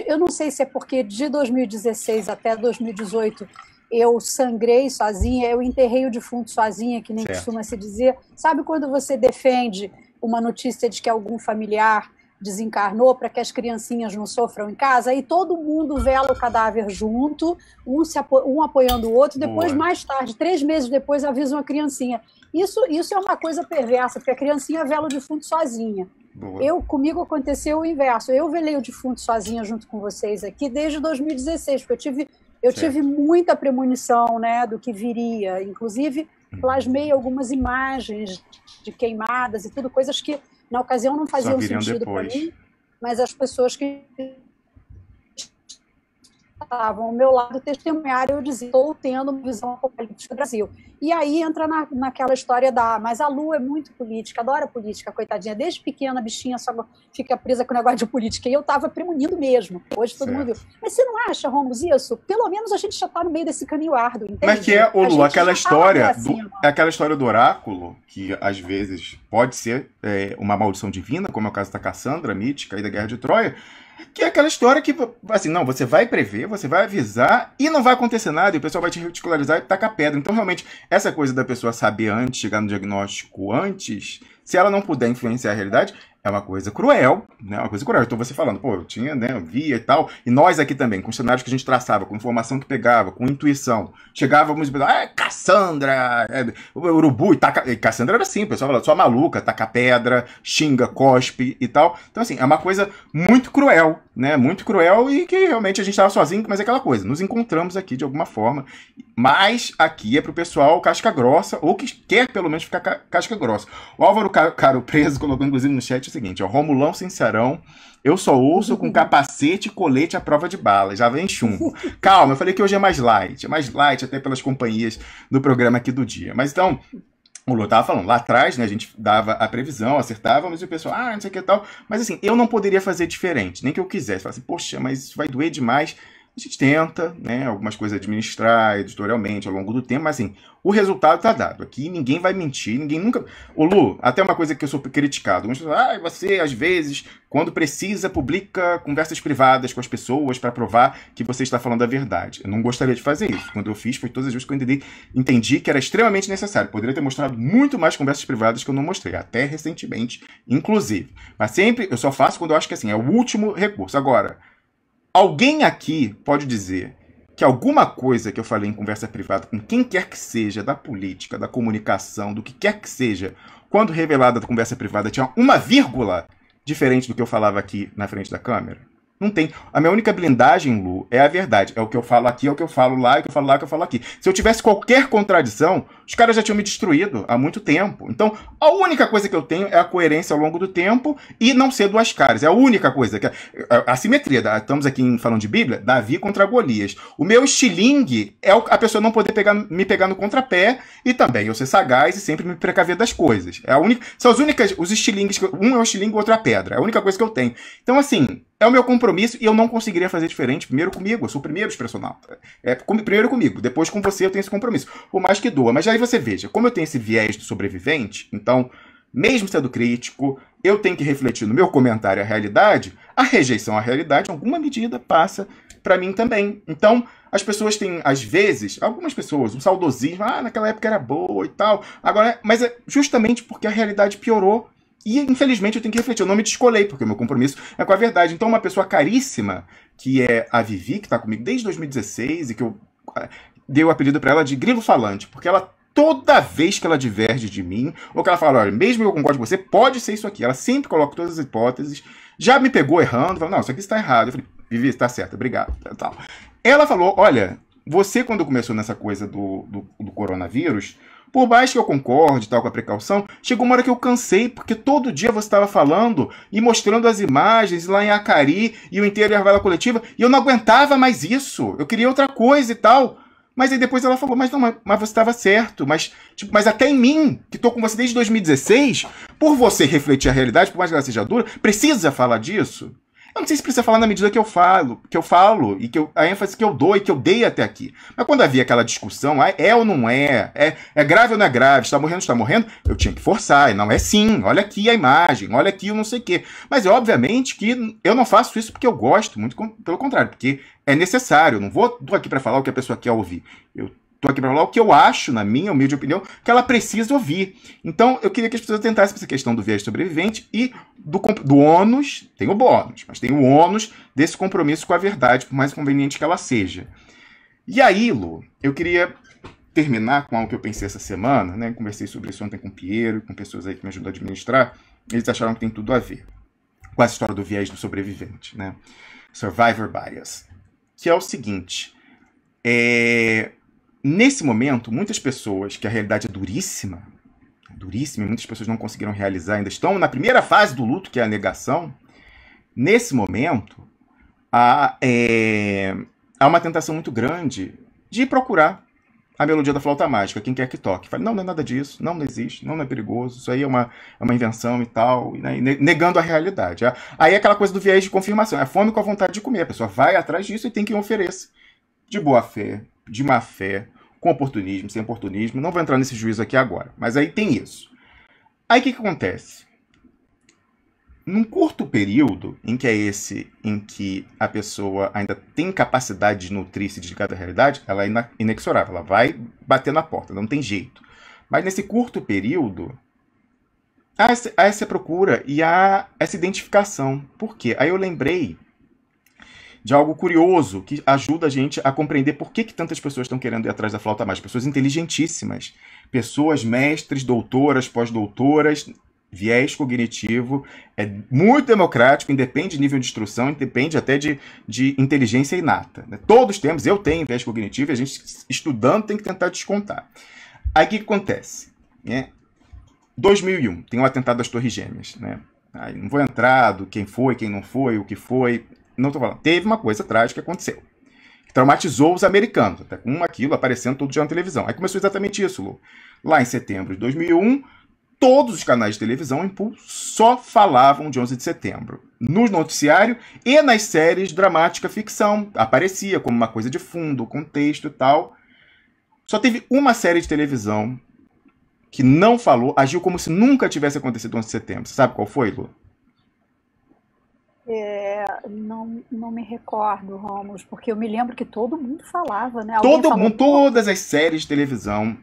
A: eu não sei se é porque de 2016 até 2018 eu sangrei sozinha, eu enterrei o defunto sozinha, que nem costuma se dizer. Sabe quando você defende uma notícia de que algum familiar desencarnou para que as criancinhas não sofram em casa, aí todo mundo vela o cadáver junto, um apoiando o outro, depois, mais tarde, 3 meses depois, avisam a criancinha. Isso é uma coisa perversa, porque a criancinha vela o defunto sozinha. Comigo aconteceu o inverso. Eu velei o defunto sozinha junto com vocês aqui desde 2016, porque eu tive muita premonição, né, do que viria. Inclusive, plasmei algumas imagens de queimadas e tudo, coisas que na ocasião não faziam sentido para mim, mas as pessoas que estavam ao meu lado testemunharam, eu dizia, estou tendo uma visão apocalíptica do Brasil. E aí entra naquela história mas a Lu é muito política, adora política, coitadinha, desde pequena a bichinha só fica presa com o negócio de política, e eu estava premonindo mesmo, hoje todo mundo viu. Mas você não acha, Romos, isso? Pelo menos a gente já está no meio desse caminho árduo, entende?
B: Mas que é, Lu, aquela história do oráculo, que às vezes pode ser uma maldição divina, como é o caso da Cassandra, mítica, e da Guerra de Troia, que é aquela história que, assim, não, você vai prever, você vai avisar e não vai acontecer nada, e o pessoal vai te ridicularizar e tacar pedra. Então, realmente, essa coisa da pessoa saber antes, chegar no diagnóstico antes, se ela não puder influenciar a realidade, é uma coisa cruel, né? Uma coisa cruel. Então, você falando, pô, eu tinha, né, eu via e tal, e nós aqui também, com os cenários que a gente traçava, com informação que pegava, com intuição, chegávamos e pensávamos, Cassandra, urubu, e Cassandra era assim, o pessoal falava, sua maluca, taca pedra, xinga, cospe e tal. Então, assim, é uma coisa muito cruel, né? Muito cruel e que realmente a gente estava sozinho, mas é aquela coisa, nos encontramos aqui de alguma forma, mas aqui é pro pessoal casca grossa, ou que quer pelo menos ficar casca grossa. O Álvaro Caro Preso colocou inclusive no chat o seguinte, ó, Romulão Sincerão, eu só ouço com capacete e colete à prova de bala, já vem chumbo. Calma, eu falei que hoje é mais light até pelas companhias do programa aqui do dia. Mas então, o Lu tava falando, lá atrás, né, a gente dava a previsão, acertávamos, e o pessoal, não sei o que e tal. Mas assim, eu não poderia fazer diferente, nem que eu quisesse. Falar assim, poxa, mas isso vai doer demais. A gente tenta, né, algumas coisas administrar editorialmente ao longo do tempo, mas assim, o resultado tá dado. Aqui ninguém vai mentir, ninguém nunca... Ô Lu, até uma coisa que eu sou criticado. Você, às vezes, quando precisa, publica conversas privadas com as pessoas para provar que você está falando a verdade. Eu não gostaria de fazer isso. Quando eu fiz, foi todas as vezes que eu entendi que era extremamente necessário. Poderia ter mostrado muito mais conversas privadas que eu não mostrei, até recentemente, inclusive. Mas sempre, eu só faço quando eu acho que assim, é o último recurso. Agora, alguém aqui pode dizer que alguma coisa que eu falei em conversa privada com quem quer que seja, da política, da comunicação, do que quer que seja, quando revelada da conversa privada, tinha uma vírgula diferente do que eu falava aqui na frente da câmera? Não tem. A minha única blindagem, Lu, é a verdade. É o que eu falo aqui, é o que eu falo lá, é o que eu falo lá, é o que eu falo aqui. Se eu tivesse qualquer contradição, os caras já tinham me destruído há muito tempo. Então, a única coisa que eu tenho é a coerência ao longo do tempo e não ser duas caras. É a única coisa. A simetria. Estamos aqui falando de Bíblia, Davi contra Golias. O meu estilingue é a pessoa não poder me pegar no contrapé e também eu ser sagaz e sempre me precaver das coisas. São as únicas, os estilingues, um é o estilingue, o outro é a pedra. É a única coisa que eu tenho. Então, assim, é o meu compromisso e eu não conseguiria fazer diferente. Primeiro comigo, eu sou o primeiro expressionauta. Primeiro comigo, depois com você eu tenho esse compromisso. Por mais que doa. Mas aí você veja, como eu tenho esse viés do sobrevivente, então, mesmo sendo crítico, eu tenho que refletir no meu comentário a realidade, a rejeição à realidade, em alguma medida, passa para mim também. Então, as pessoas têm, às vezes, algumas pessoas, um saudosismo, naquela época era boa e tal, agora, mas é justamente porque a realidade piorou. E, infelizmente, eu tenho que refletir. Eu não me descolei, porque o meu compromisso é com a verdade. Então, uma pessoa caríssima, que é a Vivi, que está comigo desde 2016, e que eu dei o apelido para ela de grilo falante, porque ela, toda vez que ela diverge de mim, ou que ela fala, olha, mesmo que eu concorde com você, pode ser isso aqui. Ela sempre coloca todas as hipóteses, já me pegou errando, falou, não, isso aqui está errado. Eu falei, Vivi, está certo, obrigado. Tal. Ela falou, olha, você, quando começou nessa coisa do coronavírus, por mais que eu concorde tal com a precaução, chegou uma hora que eu cansei, porque todo dia você estava falando e mostrando as imagens lá em Acari e o inteiro e a vala coletiva, e eu não aguentava mais isso. Eu queria outra coisa e tal. Mas aí depois ela falou, mas você estava certo, mas até em mim, que estou com você desde 2016, por você refletir a realidade, por mais que ela seja dura, precisa falar disso? Eu não sei se precisa falar na medida que eu falo e a ênfase que eu dou e que eu dei até aqui. Mas quando havia aquela discussão, é ou não é grave ou não é grave, está morrendo, eu tinha que forçar. E não é sim, olha aqui a imagem, olha aqui o não sei o quê. Mas é obviamente que eu não faço isso porque eu gosto, muito pelo contrário, porque é necessário. Eu não tô aqui para falar o que a pessoa quer ouvir. Eu estou aqui para falar o que eu acho, na minha humilde opinião, que ela precisa ouvir. Então, eu queria que as pessoas tentassem essa questão do viés sobrevivente e do ônus, tem o bônus, mas tem o ônus desse compromisso com a verdade, por mais conveniente que ela seja. E aí, Lu, eu queria terminar com algo que eu pensei essa semana, né? Conversei sobre isso ontem com o Piero, com pessoas aí que me ajudam a administrar, eles acharam que tem tudo a ver com essa história do viés do sobrevivente, né? Survivor bias. Que é o seguinte, nesse momento, muitas pessoas, que a realidade é duríssima, e muitas pessoas não conseguiram realizar, ainda estão na primeira fase do luto, que é a negação. Nesse momento, há uma tentação muito grande de procurar a melodia da flauta mágica, quem quer que toque. Fala, não é nada disso, não existe, não é perigoso, isso aí é uma invenção e tal, e negando a realidade. Aí é aquela coisa do viés de confirmação, é a fome com a vontade de comer. A pessoa vai atrás disso e tem quem ofereça. De boa fé, de má fé, com oportunismo, sem oportunismo. Não vou entrar nesse juízo aqui agora, mas aí tem isso. Aí o que acontece? Num curto período, em que a pessoa ainda tem capacidade de nutrir-se de cada realidade, ela é inexorável, ela vai bater na porta, não tem jeito. Mas nesse curto período, há essa procura e há essa identificação. Por quê? Aí eu lembrei de algo curioso que ajuda a gente a compreender por que tantas pessoas estão querendo ir atrás da flauta mágica. Pessoas inteligentíssimas, pessoas mestres, doutoras, pós-doutoras, viés cognitivo, é muito democrático, independe de nível de instrução, independe até de inteligência inata. Né? Todos temos, eu tenho viés cognitivo, e a gente estudando tem que tentar descontar. Aí o que acontece? 2001, tem o atentado das Torres Gêmeas. Né? Aí, não vou entrar do quem foi, quem não foi, o que foi, não estou falando. Teve uma coisa trágica que aconteceu, que traumatizou os americanos, até com aquilo aparecendo todo dia na televisão. Aí começou exatamente isso, Lu. Lá em setembro de 2001, todos os canais de televisão em pool só falavam de 11 de setembro. No noticiário e nas séries dramática ficção. Aparecia como uma coisa de fundo, contexto e tal. Só teve uma série de televisão que não falou, agiu como se nunca tivesse acontecido 11 de setembro. Você sabe qual foi, Lu?
A: Não me recordo, Ramos, porque eu me lembro que todo mundo falava, né?
B: Todo mundo, todas as séries de televisão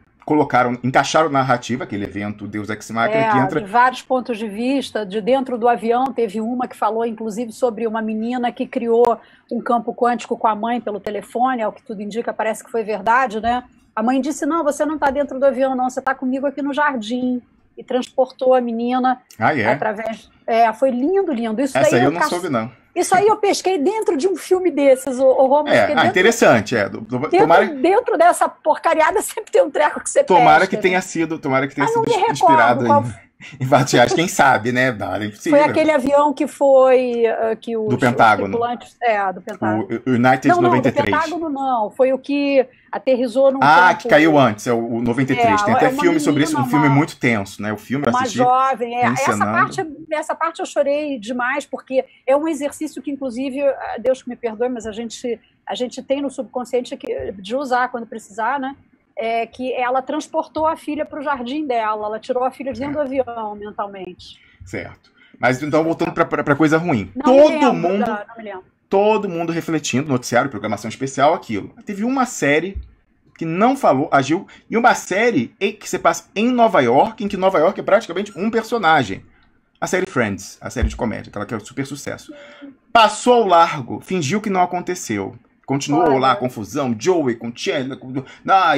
B: encaixaram narrativa, aquele evento Deus Ex Machina que entra...
A: de vários pontos de vista, de dentro do avião teve uma que falou, inclusive, sobre uma menina que criou um campo quântico com a mãe pelo telefone, ao que tudo indica, parece que foi verdade, né? A mãe disse, não, você não está dentro do avião, não, você está comigo aqui no jardim. E transportou a menina através... foi lindo, lindo.
B: Essa aí eu não soube, não.
A: Isso aí eu pesquei dentro de um filme desses, o Romulo.
B: Interessante.
A: Dentro dessa porcariada sempre tem um treco que você
B: tomara
A: pesca.
B: Que tenha sido inspirado em fatos reais. Quem sabe, né?
A: Foi aquele avião que foi...
B: do Pentágono.
A: Do Pentágono.
B: O United 93.
A: Não, do Pentágono não. Foi o que aterrizou num
B: campo... que caiu antes, é o 93. Tem até filme sobre isso, um filme muito tenso, né? O filme eu assisti.
A: Uma jovem. Essa parte eu chorei demais, porque é um exercício que, inclusive, Deus que me perdoe, mas a gente tem no subconsciente de usar quando precisar, né? Que ela transportou a filha para o jardim dela, ela tirou a filha dentro do avião mentalmente.
B: Certo. Mas então, voltando para coisa ruim. Todo mundo refletindo, noticiário, programação especial, aquilo. Teve uma série que não falou, agiu, e uma série que se passa em Nova York, em que Nova York é praticamente um personagem. A série Friends, a série de comédia, aquela que é um super sucesso. Passou ao largo, fingiu que não aconteceu. Continuou lá a confusão, Joey com Chandler,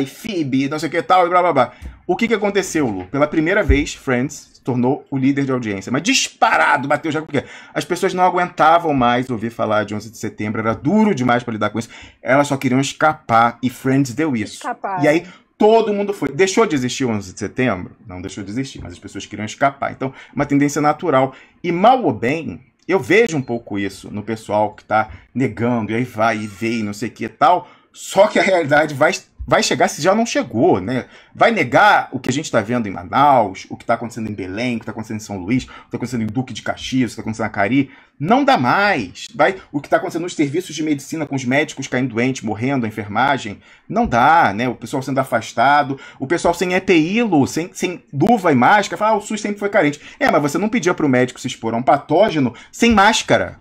B: e Phoebe, não sei o que tal, e blá blá blá. O que aconteceu, Lu? Pela primeira vez, Friends se tornou o líder de audiência. Mas disparado, bateu já, porque as pessoas não aguentavam mais ouvir falar de 11 de setembro, era duro demais para lidar com isso. Elas só queriam escapar, e Friends deu isso. E aí, todo mundo foi. Deixou de existir o 11 de setembro? Não deixou de existir, mas as pessoas queriam escapar. Então, uma tendência natural. E mal ou bem... Eu vejo um pouco isso no pessoal que está negando, e aí vai e vem, não sei o que e tal, só que a realidade vai chegar se já não chegou, né? Vai negar o que a gente está vendo em Manaus, o que está acontecendo em Belém, o que está acontecendo em São Luís, o que está acontecendo em Duque de Caxias, o que está acontecendo em Acari. Não dá mais. O que está acontecendo nos serviços de medicina, com os médicos caindo doentes, morrendo, a enfermagem. Não dá, né? O pessoal sendo afastado, o pessoal sem EPI, Lu, sem luva e máscara. Fala, o SUS sempre foi carente. Mas você não pedia para o médico se expor a um patógeno sem máscara.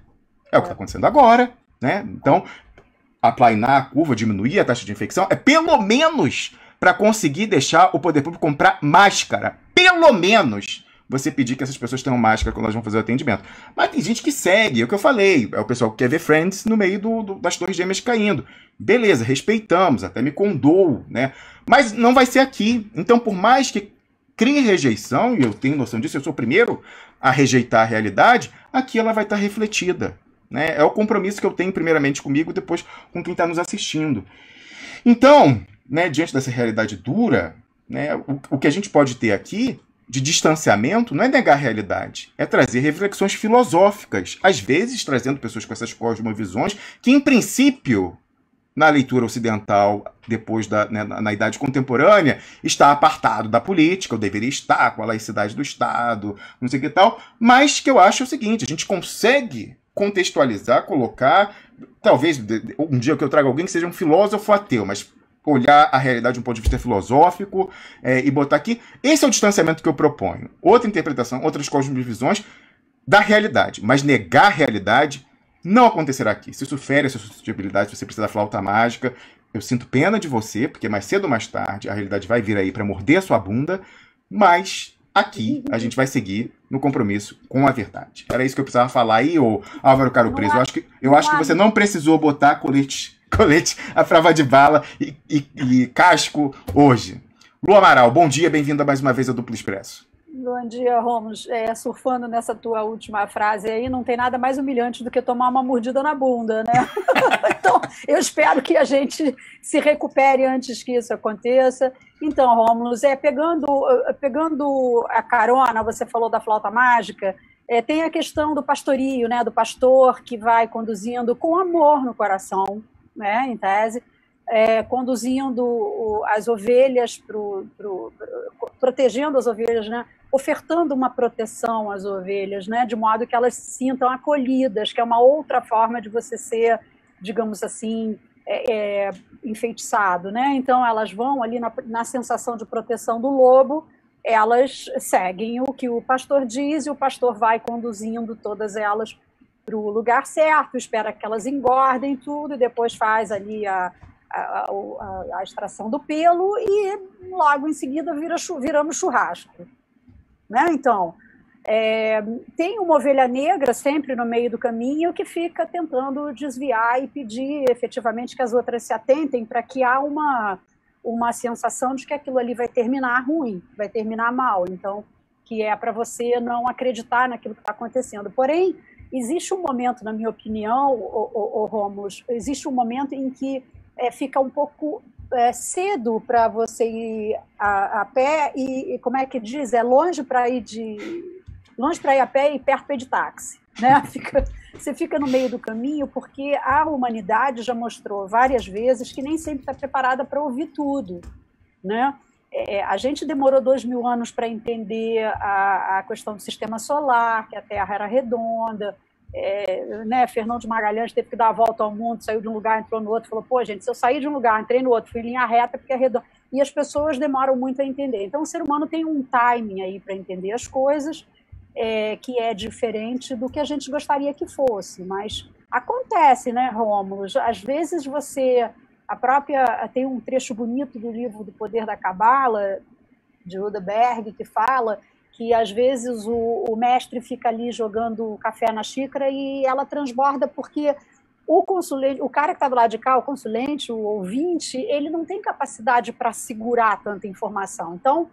B: É o que está acontecendo agora, né? Então, aplanar a curva, diminuir a taxa de infecção, é pelo menos para conseguir deixar o poder público comprar máscara. Pelo menos você pedir que essas pessoas tenham máscara quando elas vão fazer o atendimento. Mas tem gente que segue, é o que eu falei, é o pessoal que quer ver Friends no meio das torres gêmeas caindo. Beleza, respeitamos, até me condoo, né? Mas não vai ser aqui. Então, por mais que crie rejeição, e eu tenho noção disso, eu sou o primeiro a rejeitar a realidade, aqui ela vai estar refletida. Né? É o compromisso que eu tenho primeiramente comigo, depois com quem está nos assistindo. Então, né, diante dessa realidade dura, né, o que a gente pode ter aqui de distanciamento não é negar a realidade, é trazer reflexões filosóficas, às vezes trazendo pessoas com essas cosmovisões que, em princípio, na leitura ocidental, depois na idade contemporânea, está apartado da política, ou deveria estar com a laicidade do Estado, não sei o que tal, mas que eu acho o seguinte, a gente consegue contextualizar, colocar, talvez um dia que eu traga alguém que seja um filósofo ateu, mas olhar a realidade de um ponto de vista filosófico e botar aqui. Esse é o distanciamento que eu proponho. Outra interpretação, outras cosmovisões da realidade, mas negar a realidade não acontecerá aqui. Se isso fere a sua suscetibilidade, se você precisa da flauta mágica, eu sinto pena de você, porque mais cedo ou mais tarde a realidade vai vir aí para morder a sua bunda, mas aqui a gente vai seguir no compromisso com a verdade. Era isso que eu precisava falar aí, ô Álvaro Caro Preso. Eu acho que você não precisou botar colete à prova de bala e casco hoje. Lu Amaral, bom dia, bem-vinda mais uma vez ao Duplo Expresso.
A: Bom dia, Romos. Surfando nessa tua última frase aí, não tem nada mais humilhante do que tomar uma mordida na bunda, né? Então, eu espero que a gente se recupere antes que isso aconteça. Então, Rômulo, pegando a carona, você falou da flauta mágica, tem a questão do pastorio, né? Do pastor que vai conduzindo com amor no coração, né? Em tese, conduzindo as ovelhas, protegendo as ovelhas, né? ofertando uma proteção às ovelhas, né, de modo que elas se sintam acolhidas, que é uma outra forma de você ser, digamos assim, enfeitiçado, né? Então elas vão ali na sensação de proteção do lobo, elas seguem o que o pastor diz e o pastor vai conduzindo todas elas para o lugar certo, espera que elas engordem tudo e depois faz ali a extração do pelo e logo em seguida viramos churrasco, né? Então, tem uma ovelha negra sempre no meio do caminho que fica tentando desviar e pedir efetivamente que as outras se atentem para que há uma sensação de que aquilo ali vai terminar ruim, vai terminar mal, então, que é para você não acreditar naquilo que está acontecendo. Porém, existe um momento, na minha opinião, Rômulo, existe um momento em que fica um pouco cedo para você ir a pé e, como é que diz, longe para ir a pé e perto para ir de táxi, né? Você fica no meio do caminho porque a humanidade já mostrou várias vezes que nem sempre está preparada para ouvir tudo, né? A gente demorou 2000 anos para entender a questão do sistema solar, que a Terra era redonda, né? Fernão de Magalhães teve que dar a volta ao mundo, saiu de um lugar, entrou no outro, falou, pô, gente, se eu sair de um lugar, entrei no outro, fui em linha reta porque é redondo. E as pessoas demoram muito a entender. Então, o ser humano tem um timing aí para entender as coisas, que é diferente do que a gente gostaria que fosse, mas acontece, né, Rômulo? Às vezes tem um trecho bonito do livro do Poder da Cabala, de Rudeberg, que fala que às vezes o mestre fica ali jogando café na xícara e ela transborda porque o cara que está do lado de cá, o consulente, o ouvinte, ele não tem capacidade para segurar tanta informação. Então,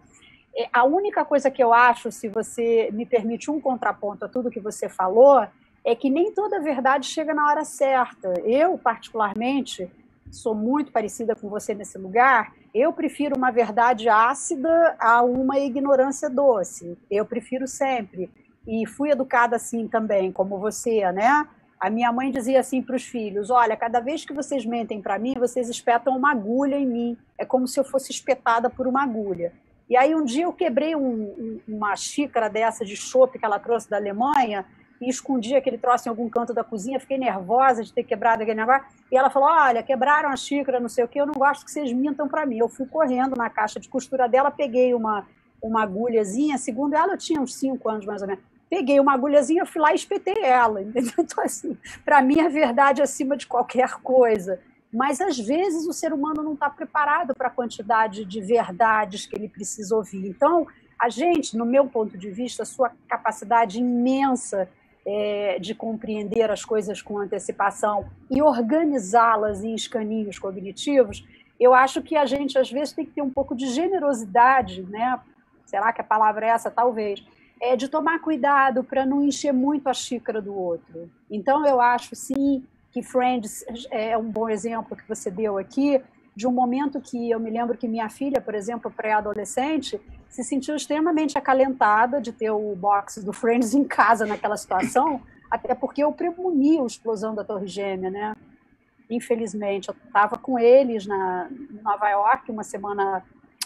A: a única coisa que eu acho, se você me permite um contraponto a tudo que você falou, é que nem toda verdade chega na hora certa. Eu, particularmente, sou muito parecida com você nesse lugar, eu prefiro uma verdade ácida a uma ignorância doce. Eu prefiro sempre. E fui educada assim também, como você, né? A minha mãe dizia assim para os filhos, olha, cada vez que vocês mentem para mim, vocês espetam uma agulha em mim. É como se eu fosse espetada por uma agulha. E aí um dia eu quebrei uma xícara dessa de chopp que ela trouxe da Alemanha e escondi aquele troço em algum canto da cozinha, fiquei nervosa de ter quebrado aquele negócio, e ela falou, olha, quebraram a xícara, não sei o que, eu não gosto que vocês mintam para mim. Eu fui correndo na caixa de costura dela, peguei uma agulhazinha, segundo ela eu tinha uns 5 anos mais ou menos, peguei uma agulhazinha, fui lá e espetei ela, entendeu? Então assim, para mim a verdade é acima de qualquer coisa. Mas, às vezes, o ser humano não está preparado para a quantidade de verdades que ele precisa ouvir. Então, a gente, no meu ponto de vista, a sua capacidade imensa de compreender as coisas com antecipação e organizá-las em escaninhos cognitivos, eu acho que a gente, às vezes, tem que ter um pouco de generosidade, né? Será que a palavra é essa? Talvez. De tomar cuidado para não encher muito a xícara do outro. Então, eu acho, sim, que Friends é um bom exemplo que você deu aqui, de um momento que eu me lembro que minha filha, por exemplo, pré-adolescente, se sentiu extremamente acalentada de ter o box do Friends em casa naquela situação, até porque eu premoni a explosão da Torre Gêmea, né? Infelizmente, eu estava com eles em Nova York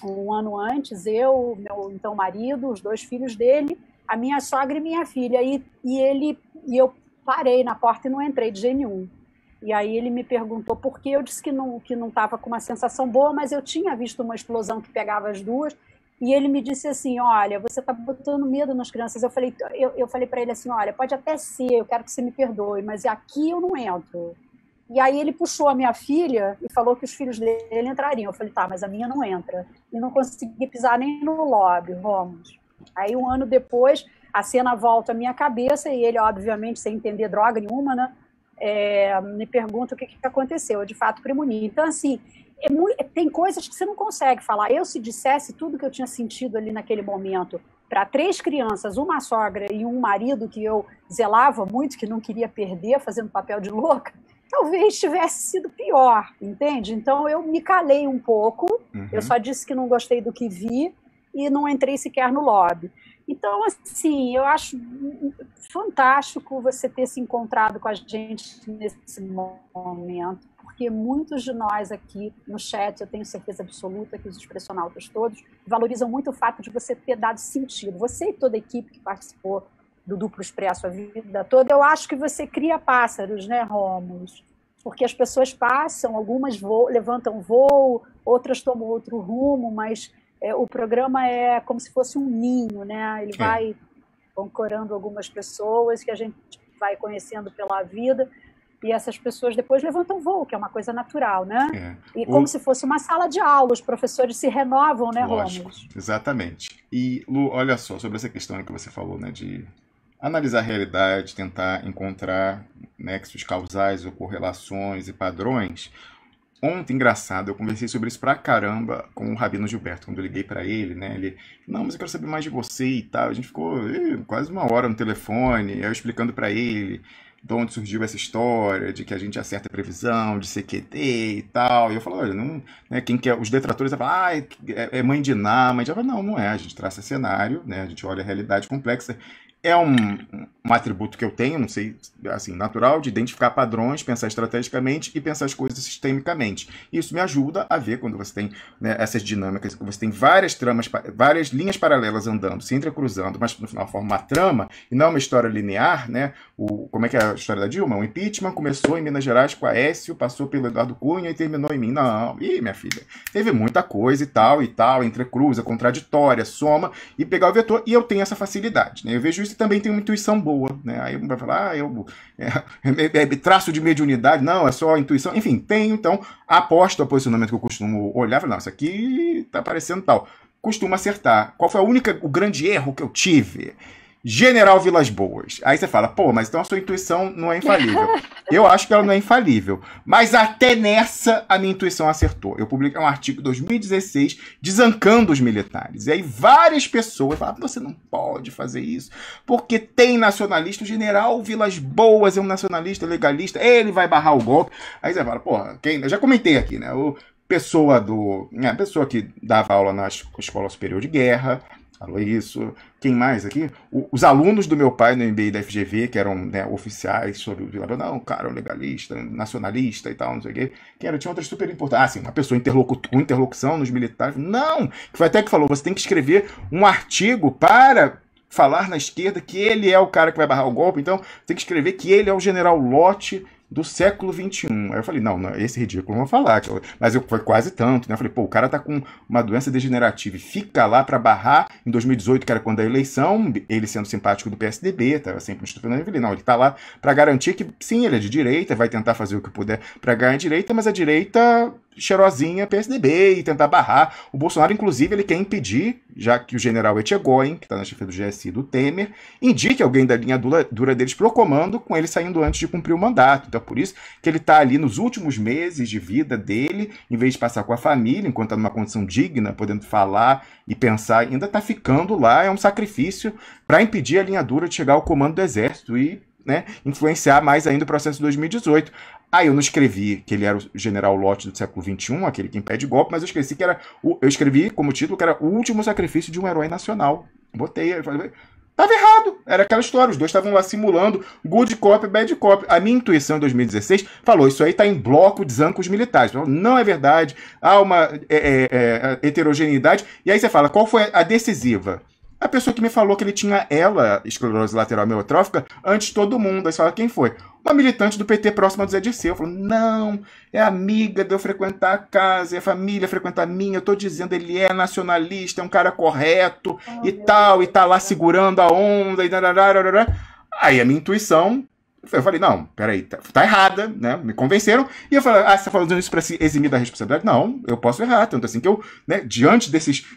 A: um ano antes, eu, meu então marido, os 2 filhos dele, a minha sogra e minha filha, e eu parei na porta e não entrei de jeito nenhum. E aí ele me perguntou por que eu disse que não estava com uma sensação boa, mas eu tinha visto uma explosão que pegava as duas, e ele me disse assim, olha, você está botando medo nas crianças. Eu falei para ele assim, olha, pode até ser, eu quero que você me perdoe, mas aqui eu não entro. E aí ele puxou a minha filha e falou que os filhos dele entrariam. Eu falei, tá, mas a minha não entra. E não consegui pisar nem no lobby, vamos. Aí 1 ano depois, a cena volta à minha cabeça e ele, obviamente, sem entender droga nenhuma, né, me pergunta o que aconteceu. Eu, de fato, premoni. Então, assim, tem coisas que você não consegue falar. Eu, se dissesse tudo que eu tinha sentido ali naquele momento para 3 crianças, uma sogra e um marido que eu zelava muito, que não queria perder, fazendo papel de louca, talvez tivesse sido pior, entende? Então, eu me calei um pouco, eu só disse que não gostei do que vi, e não entrei sequer no lobby. Então, assim, eu acho fantástico você ter se encontrado com a gente nesse momento, porque muitos de nós aqui no chat, eu tenho certeza absoluta que os expressionautas todos valorizam muito o fato de você ter dado sentido. Você e toda a equipe que participou do Duplo Expresso a vida toda, eu acho que você cria pássaros, né, Rômulo? Porque as pessoas passam, algumas levantam voo, outras tomam outro rumo, mas o programa é como se fosse um ninho, né? Ele vai ancorando algumas pessoas que a gente vai conhecendo pela vida, e essas pessoas depois levantam voo, que é uma coisa natural, né? E como se fosse uma sala de aula, os professores se renovam, né, Rômulo?
B: Exatamente. E, Lu, olha só, sobre essa questão que você falou, né, de analisar a realidade, tentar encontrar nexos causais ou correlações e padrões. Ontem, engraçado, eu conversei sobre isso pra caramba com o Rabino Gilberto, quando eu liguei pra ele, né? Ele, não, mas eu quero saber mais de você e tal. A gente ficou quase uma hora no telefone, eu explicando pra ele de onde surgiu essa história, de que a gente acerta a previsão, de CQD e tal. E eu falo, olha, não, né, quem quer, os detratores vão falar, é mãe de Ná, mãe de Ná. Não é, a gente traça cenário, né? A gente olha a realidade complexa. É um atributo que eu tenho, não sei, assim, natural, de identificar padrões, pensar estrategicamente e pensar as coisas sistemicamente. Isso me ajuda a ver, quando você tem, né, essas dinâmicas, que você tem várias tramas, várias linhas paralelas andando, se entrecruzando, mas no final forma uma trama, e não uma história linear, né? Como é que é a história da Dilma? O impeachment começou em Minas Gerais com a Aécio, passou pelo Eduardo Cunha e terminou em mim. Não, minha filha, teve muita coisa e tal, entrecruza, contraditória, soma, e pegar o vetor, e eu tenho essa facilidade, né? Eu vejo isso e também tenho uma intuição boa, né? Aí vai falar, traço de mediunidade, não, é só intuição, enfim, tenho, então, aposto ao posicionamento que eu costumo olhar, falar, não, isso aqui tá parecendo tal, costumo acertar. Qual foi o grande erro que eu tive? General Vilas Boas. Aí você fala, pô, mas então a sua intuição não é infalível. Eu acho que ela não é infalível. Mas até nessa a minha intuição acertou. Eu publiquei um artigo em 2016 desancando os militares. E aí várias pessoas falavam, você não pode fazer isso, porque tem nacionalista, o General Vilas Boas é um nacionalista legalista, ele vai barrar o golpe. Aí você fala, porra, eu já comentei aqui, né? A pessoa que dava aula na Escola Superior de Guerra, falou isso. Quem mais aqui? Os alunos do meu pai no MBA da FGV, que eram, né, oficiais sobre o Vila Belmiro, não, o cara é um legalista, nacionalista e tal, não sei o quê. Tinha outras super importantes. Uma pessoa com interlocução nos militares. Não! Que foi até que falou, você tem que escrever um artigo para falar na esquerda que ele é o cara que vai barrar o golpe, então tem que escrever que ele é o general Lott do século XXI. Aí eu falei, não, esse ridículo não vou falar. Mas foi quase tanto, né? Eu falei, pô, o cara tá com uma doença degenerativa e fica lá pra barrar em 2018, que era quando a eleição, ele sendo simpático do PSDB, tava sempre no Instituto Fernando. Eu falei, não, ele tá lá pra garantir que, sim, ele é de direita, vai tentar fazer o que puder pra ganhar a direita, mas a direita cheirosinha PSDB e tentar barrar. O Bolsonaro, inclusive, ele quer impedir, já que o general Etchegoyen, que está na chefia do GSI do Temer, indique alguém da linha dura deles pro comando, com ele saindo antes de cumprir o mandato. Então, por isso que ele está ali nos últimos meses de vida dele, em vez de passar com a família, enquanto está numa condição digna, podendo falar e pensar, ainda está ficando lá. É um sacrifício para impedir a linha dura de chegar ao comando do Exército e, né, influenciar mais ainda o processo de 2018. Eu não escrevi que ele era o general Lott do século XXI, aquele que impede golpe, mas eu escrevi como título que era o último sacrifício de um herói nacional. Botei, falei, tava errado, era aquela história, os dois estavam lá simulando good cop, bad cop. A minha intuição em 2016 falou, isso aí tá em bloco de zancos militares. Não é verdade, há uma heterogeneidade. E aí você fala, qual foi a decisiva? A pessoa que me falou que ele tinha esclerose lateral amiotrófica, antes de todo mundo. Aí você fala, quem foi? Uma militante do PT próxima do Zé Dirceu. Eu falo, não, é amiga de eu frequentar a casa, é família frequentar a minha. Eu tô dizendo, ele é nacionalista, é um cara correto e tal, e tá lá segurando a onda. Aí a minha intuição, eu falei, não, peraí, tá errada, né? Me convenceram. E eu falei, você tá falando isso pra se eximir da responsabilidade? Não, eu posso errar. Tanto assim que eu, né, diante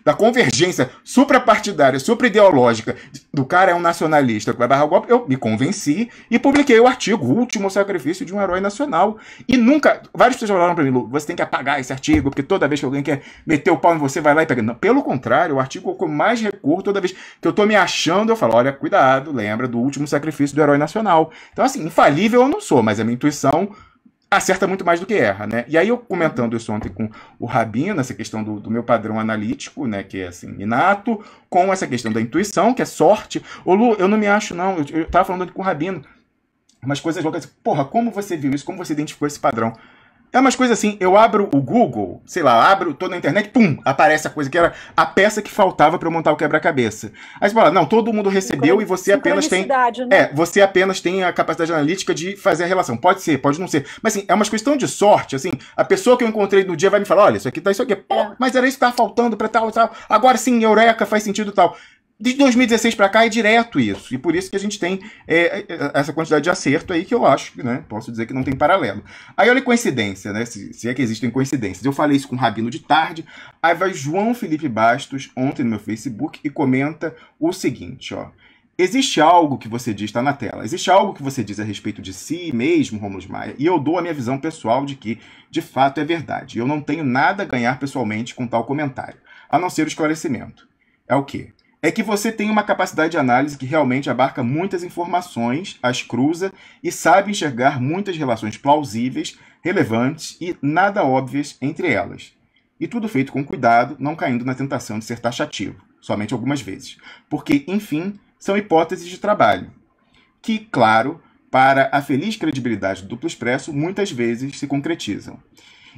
B: da convergência suprapartidária, supraideológica, do cara é um nacionalista que vai barrar o golpe, eu me convenci e publiquei o artigo, O Último Sacrifício de um Herói Nacional. E nunca, várias pessoas falaram pra mim, Lu, você tem que apagar esse artigo, porque toda vez que alguém quer meter o pau em você, vai lá e pega. Não, pelo contrário, o artigo com mais recorro, toda vez que eu tô me achando, eu falo, olha, cuidado, lembra do Último Sacrifício do Herói Nacional. Então, assim, infalível eu não sou, mas a minha intuição acerta muito mais do que erra, né? E aí eu comentando isso ontem com o Rabino, essa questão do meu padrão analítico, né, que é assim, inato, com essa questão da intuição, que é sorte. Ô Lu, eu não me acho não, eu tava falando com o Rabino, umas coisas loucas, assim, porra, como você viu isso, como você identificou esse padrão? É umas coisas assim, eu abro o Google, sei lá, tô na internet, pum, aparece a coisa que era a peça que faltava para eu montar o quebra-cabeça. Aí você fala, não, todo mundo recebeu e você apenas tem...
A: né?
B: Você apenas tem a capacidade analítica de fazer a relação. Pode ser, pode não ser. Mas assim, é uma questão de sorte, assim, a pessoa que eu encontrei no dia vai me falar, olha, isso aqui tá isso aqui. Pô, mas era isso que tava faltando para tal, tal. Agora sim, eureka, faz sentido tal. De 2016 para cá é direto isso. E por isso que a gente tem essa quantidade de acerto aí que eu acho, né? Posso dizer que não tem paralelo. Aí olha a coincidência, né? Se é que existem coincidências. Eu falei isso com o Rabino de tarde. Aí vai João Felipe Bastos ontem no meu Facebook e comenta o seguinte, ó. Existe algo que você diz, está na tela, existe algo que você diz a respeito de si mesmo, Rômulo Maia, e eu dou a minha visão pessoal de que, de fato, é verdade. Eu não tenho nada a ganhar pessoalmente com tal comentário, a não ser o esclarecimento. É o quê? É que você tem uma capacidade de análise que realmente abarca muitas informações, as cruza e sabe enxergar muitas relações plausíveis, relevantes e nada óbvias entre elas. E tudo feito com cuidado, não caindo na tentação de ser taxativo, somente algumas vezes. Porque, enfim, são hipóteses de trabalho, que, claro, para a feliz credibilidade do Duplo Expresso, muitas vezes se concretizam.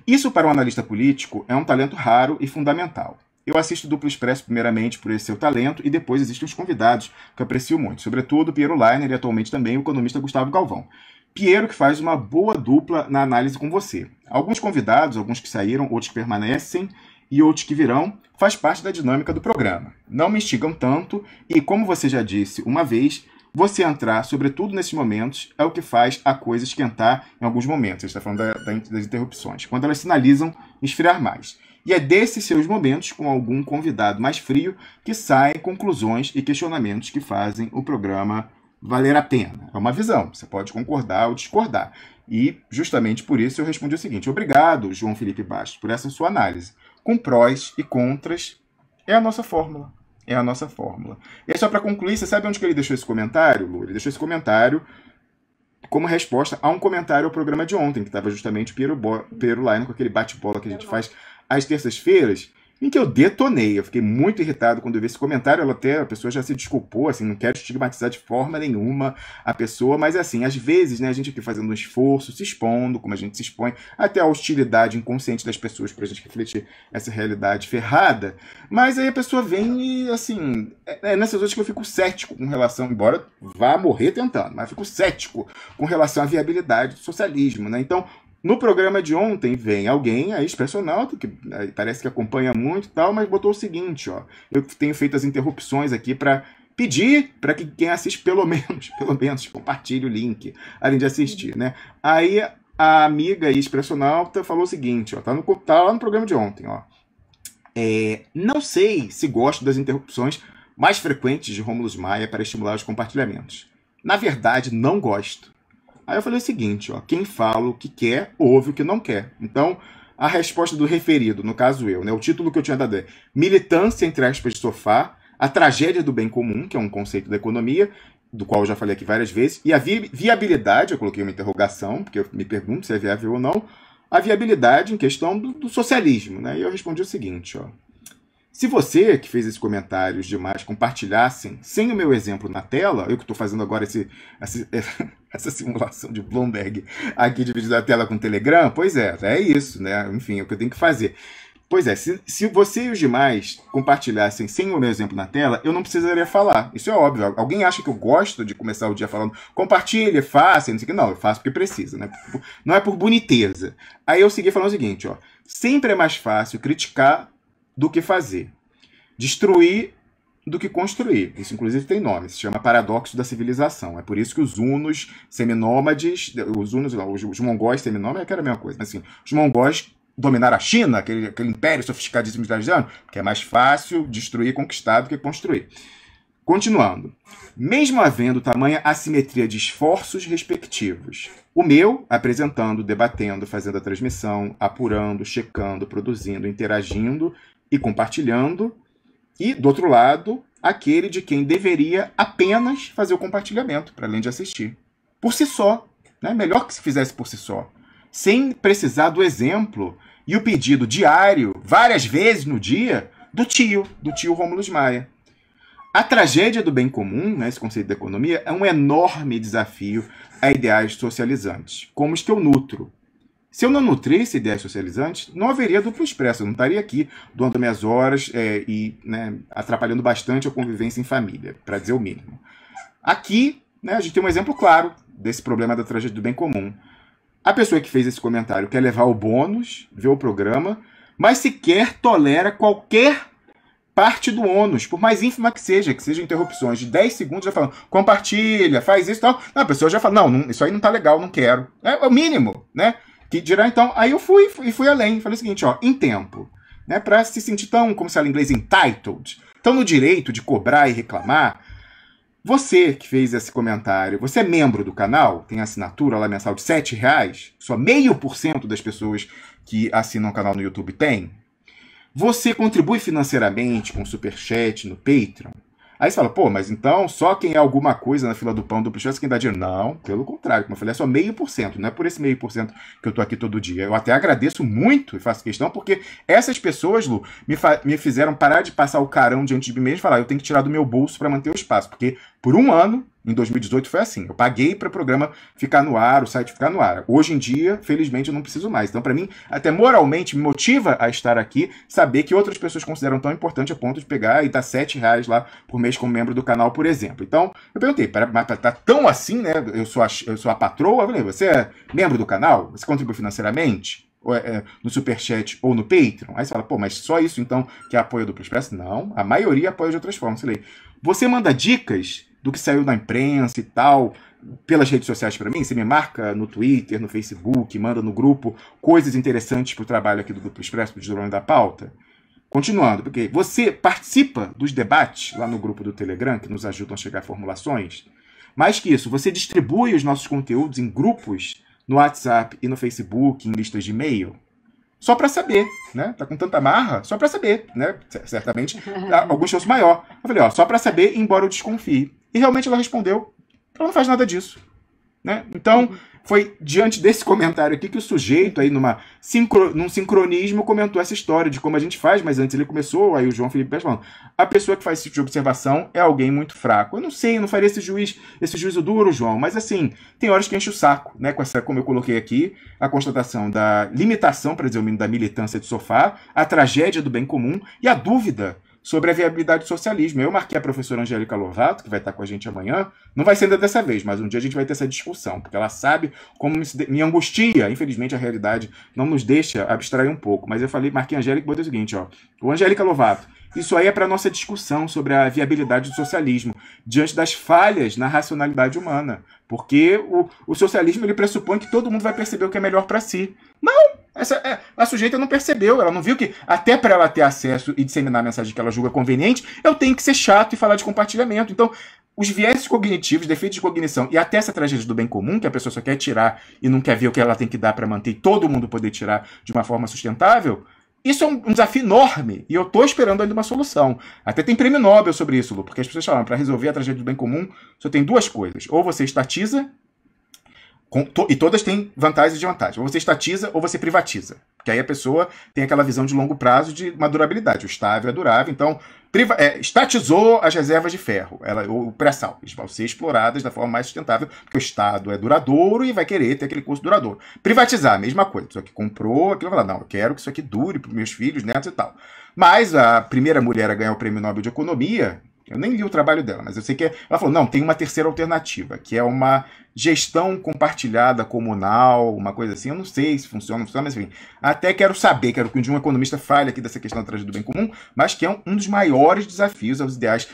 B: Isso para um analista político é um talento raro e fundamental. Eu assisto o Duplo Expresso primeiramente por esse seu talento e depois existem os convidados que eu aprecio muito, sobretudo Piero Leiner e atualmente também o economista Gustavo Galvão. Piero que faz uma boa dupla na análise com você. Alguns convidados, alguns que saíram, outros que permanecem e outros que virão, faz parte da dinâmica do programa. Não me instigam tanto e, como você já disse uma vez, você entrar, sobretudo nesses momentos, é o que faz a coisa esquentar em alguns momentos. A gente está falando das interrupções, quando elas sinalizam esfriar mais. E é desses seus momentos, com algum convidado mais frio, que saem conclusões e questionamentos que fazem o programa valer a pena. É uma visão, você pode concordar ou discordar. E, justamente por isso, eu respondi o seguinte: obrigado, João Felipe Bastos, por essa sua análise. Com prós e contras, é a nossa fórmula. É a nossa fórmula. E aí, só para concluir, você sabe onde que ele deixou esse comentário, Lu? Ele deixou esse comentário como resposta a um comentário ao programa de ontem, que estava justamente o Piero Leiner com aquele bate-bola que a gente faz às terças-feiras, em que eu detonei. Eu fiquei muito irritado quando eu vi esse comentário. A pessoa já se desculpou, assim, não quero estigmatizar de forma nenhuma a pessoa, mas assim, às vezes, né, a gente aqui fazendo um esforço, se expondo, como a gente se expõe, até a hostilidade inconsciente das pessoas pra gente refletir essa realidade ferrada, mas aí a pessoa vem e, assim, nessas horas que eu fico cético com relação, embora vá morrer tentando, mas fico cético com relação à viabilidade do socialismo, né? Então, no programa de ontem vem alguém, a ex-personalta, que parece que acompanha muito e tal, mas botou o seguinte, ó. Eu tenho feito as interrupções aqui para pedir para que quem assiste pelo menos compartilhe o link, além de assistir, né? Aí a amiga ex-personalta falou o seguinte, ó, tá lá no programa de ontem, ó. Não sei se gosto das interrupções mais frequentes de Rômulo Maia para estimular os compartilhamentos. Na verdade, não gosto. Aí eu falei o seguinte, ó, quem fala o que quer, ouve o que não quer. Então, a resposta do referido, no caso eu, né, o título que eu tinha dado é Militância, entre aspas, de sofá, a tragédia do bem comum, que é um conceito da economia, do qual eu já falei aqui várias vezes, e a viabilidade, eu coloquei uma interrogação, porque eu me pergunto se é viável ou não, a viabilidade em questão do socialismo, né? E eu respondi o seguinte, ó. Se você, que fez esses comentários demais, compartilhassem, sem o meu exemplo na tela, eu que estou fazendo agora essa simulação de Bloomberg aqui dividida a tela com o Telegram, pois é isso, né? Enfim, é o que eu tenho que fazer. Pois é, se você e os demais compartilhassem sem o meu exemplo na tela, eu não precisaria falar. Isso é óbvio. Alguém acha que eu gosto de começar o dia falando compartilhe, faça, não sei o que. Não, eu faço porque precisa, né? Não é por boniteza. Aí eu segui falando o seguinte, ó. Sempre é mais fácil criticar do que fazer. Destruir do que construir. Isso, inclusive, tem nome. Se chama paradoxo da civilização. É por isso que os hunos seminômades, os mongóis seminômades, é que era a mesma coisa. Mas, assim, os mongóis dominaram a China, aquele império sofisticadíssimo italiano, porque é mais fácil destruir e conquistar do que construir. Continuando. Mesmo havendo tamanha assimetria de esforços respectivos, o meu, apresentando, debatendo, fazendo a transmissão, apurando, checando, produzindo, interagindo e compartilhando, e, do outro lado, aquele de quem deveria apenas fazer o compartilhamento, para além de assistir. Por si só. Né? Melhor que se fizesse por si só. sem precisar do exemplo e o pedido diário, várias vezes no dia, do tio Rômulo Maia. A tragédia do bem comum, né, esse conceito da economia, é um enorme desafio a ideais socializantes, como os que eu nutro. Se eu não nutrisse ideias socializantes, não haveria Duplo Expresso. Eu não estaria aqui doando minhas horas e atrapalhando bastante a convivência em família, para dizer o mínimo. Aqui, né, a gente tem um exemplo claro desse problema da tragédia do bem comum. A pessoa que fez esse comentário quer levar o bônus, ver o programa, mas sequer tolera qualquer parte do ônus, por mais ínfima que seja interrupções de 10 segundos, já falando, compartilha, faz isso e tal. Não, a pessoa já fala, não, isso aí não tá legal, não quero. É o mínimo, né? Que dirá, então, aí eu fui além, falei o seguinte, ó, em tempo, né, para se sentir tão, como se fala em inglês, entitled, tão no direito de cobrar e reclamar. Você que fez esse comentário, você é membro do canal, tem assinatura lá mensal de R$7, só 0,5% das pessoas que assinam o canal no YouTube tem. Você contribui financeiramente com o Superchat no Patreon. Aí você fala, pô, mas então só quem é alguma coisa na fila do pão do Expresso quem dá dinheiro. Não, pelo contrário, como eu falei, é só 0,5%. Não é por esse 0,5% que eu tô aqui todo dia. Eu até agradeço muito e faço questão, porque essas pessoas, Lu, me fizeram parar de passar o carão diante de mim mesmo e falar, eu tenho que tirar do meu bolso para manter o espaço. Porque por um ano, em 2018, foi assim. Eu paguei para o programa ficar no ar, o site ficar no ar. Hoje em dia, felizmente, eu não preciso mais. Então, para mim, até moralmente, me motiva a estar aqui, saber que outras pessoas consideram tão importante a ponto de pegar e dar R$7 lá por mês como membro do canal, por exemplo. Então, eu perguntei, mas tá tão assim, né? Eu sou a patroa? Eu falei, você é membro do canal? Você contribui financeiramente? No Superchat ou no Patreon? Aí você fala, pô, mas só isso então que é apoio do Duplo Expresso? Não, a maioria apoia de outras formas. Eu falei, você manda dicas do que saiu na imprensa e tal, pelas redes sociais para mim? Você me marca no Twitter, no Facebook, manda no grupo coisas interessantes para o trabalho aqui do Duplo Expresso, do Desdobrando da Pauta? Continuando, porque você participa dos debates lá no grupo do Telegram, que nos ajudam a chegar a formulações. Mais que isso, você distribui os nossos conteúdos em grupos no WhatsApp e no Facebook, em listas de e-mail? Só para saber, né? Tá com tanta marra, só para saber, né? Certamente, algum chance maior. Eu falei, ó, só para saber, embora eu desconfie. E realmente ela respondeu, ela não faz nada disso, né? Então, foi diante desse comentário aqui que o sujeito aí num sincronismo comentou essa história de como a gente faz, mas antes ele começou, aí o João Felipe Pérez falando, a pessoa que faz esse tipo de observação é alguém muito fraco. Eu não sei, eu não faria esse juízo duro, João, mas assim, tem horas que enche o saco, né, com essa, como eu coloquei aqui, a constatação da limitação, para dizer o mínimo, da militância de sofá, a tragédia do bem comum e a dúvida sobre a viabilidade do socialismo. Eu marquei a professora Angélica Lovato, que vai estar com a gente amanhã, não vai ser ainda dessa vez, mas um dia a gente vai ter essa discussão, porque ela sabe como me angustia. Infelizmente a realidade não nos deixa abstrair um pouco, mas eu marquei a Angélica e botei o seguinte, ó, o Angélica Lovato, isso aí é para nossa discussão sobre a viabilidade do socialismo, diante das falhas na racionalidade humana, porque o socialismo ele pressupõe que todo mundo vai perceber o que é melhor para si. Não! A sujeita não percebeu, ela não viu que até para ela ter acesso e disseminar a mensagem que ela julga conveniente, eu tenho que ser chato e falar de compartilhamento. Então, os viéses cognitivos, defeitos de cognição e até essa tragédia do bem comum, que a pessoa só quer tirar e não quer ver o que ela tem que dar para manter e todo mundo poder tirar de uma forma sustentável, isso é um desafio enorme e eu estou esperando ainda uma solução. Até tem prêmio Nobel sobre isso, Lu, porque as pessoas falam, para resolver a tragédia do bem comum, só tem duas coisas. Ou você estatiza, e todas têm vantagens e desvantagens. Ou você estatiza ou você privatiza. Porque aí a pessoa tem aquela visão de longo prazo de uma durabilidade. O estável é durável, então estatizou as reservas de ferro, o pré-sal. Eles vão ser exploradas da forma mais sustentável, porque o Estado é duradouro e vai querer ter aquele custo duradouro. Privatizar, a mesma coisa. Só que comprou aquilo, vai falar, não, eu quero que isso aqui dure para os meus filhos, netos e tal. Mas a primeira mulher a ganhar o Prêmio Nobel de Economia, eu nem li o trabalho dela, mas eu sei que ela falou, não, tem uma terceira alternativa, que é uma gestão compartilhada, comunal, uma coisa assim. Eu não sei se funciona, não funciona, mas enfim. Até quero saber, quero que um dia um economista fale aqui dessa questão da tragédia do bem comum, mas que é um dos maiores desafios aos ideais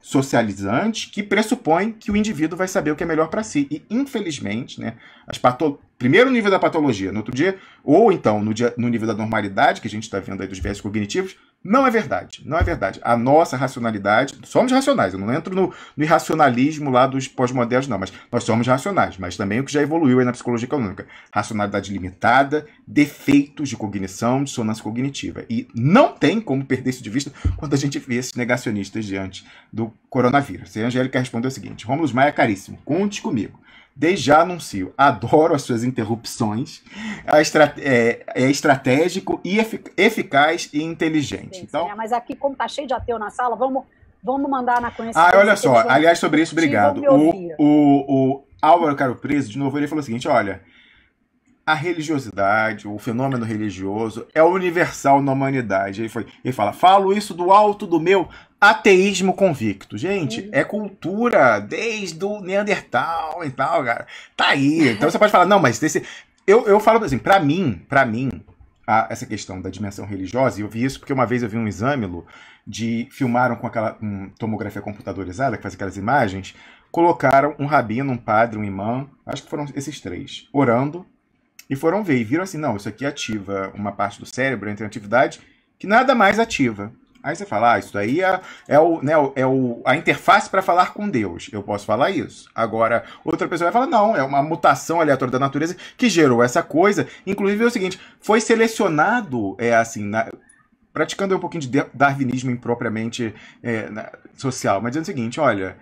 B: socializantes, que pressupõe que o indivíduo vai saber o que é melhor para si. E, infelizmente, né, primeiro nível da patologia, no outro dia, ou então no nível da normalidade, que a gente está vendo aí dos viés cognitivos, não é verdade. Não é verdade. A nossa racionalidade, somos racionais, eu não entro no irracionalismo lá dos pós-modernos, não, mas nós somos racionais, mas também o que já evoluiu aí na psicologia econômica. Racionalidade limitada, defeitos de cognição, dissonância cognitiva. E não tem como perder isso de vista quando a gente vê esses negacionistas diante do coronavírus. E a Angélica respondeu o seguinte, Rômulo Maia é caríssimo, conte comigo. Desde já anuncio, adoro as suas interrupções, é estratégico e eficaz e inteligente.
A: Sim,
B: então,
A: mas aqui, como tá cheio de ateu na sala, vamos mandar na coincidência.
B: olha só, aliás, sobre isso, obrigado. O Álvaro Caro Preso, de novo, ele falou o seguinte, olha, a religiosidade, o fenômeno religioso é universal na humanidade. Ele fala, falo isso do alto do meu ateísmo convicto. Gente, é cultura desde o Neandertal e tal, cara. Tá aí. Então você pode falar, não, mas eu falo assim, pra mim, essa questão da dimensão religiosa, e eu vi isso porque uma vez eu vi um exame, Lu, filmaram com aquela tomografia computadorizada, que faz aquelas imagens, colocaram um rabino, um padre, um imã, acho que foram esses três, orando, e foram ver, e viram assim, não, isso aqui ativa uma parte do cérebro, entra em atividade, que nada mais ativa. Aí você fala, isso daí a interface para falar com Deus. Eu posso falar isso. Agora, outra pessoa vai falar, não, é uma mutação aleatória da natureza que gerou essa coisa. Inclusive é o seguinte, foi selecionado, praticando um pouquinho de darwinismo impropriamente social, mas dizendo o seguinte, olha,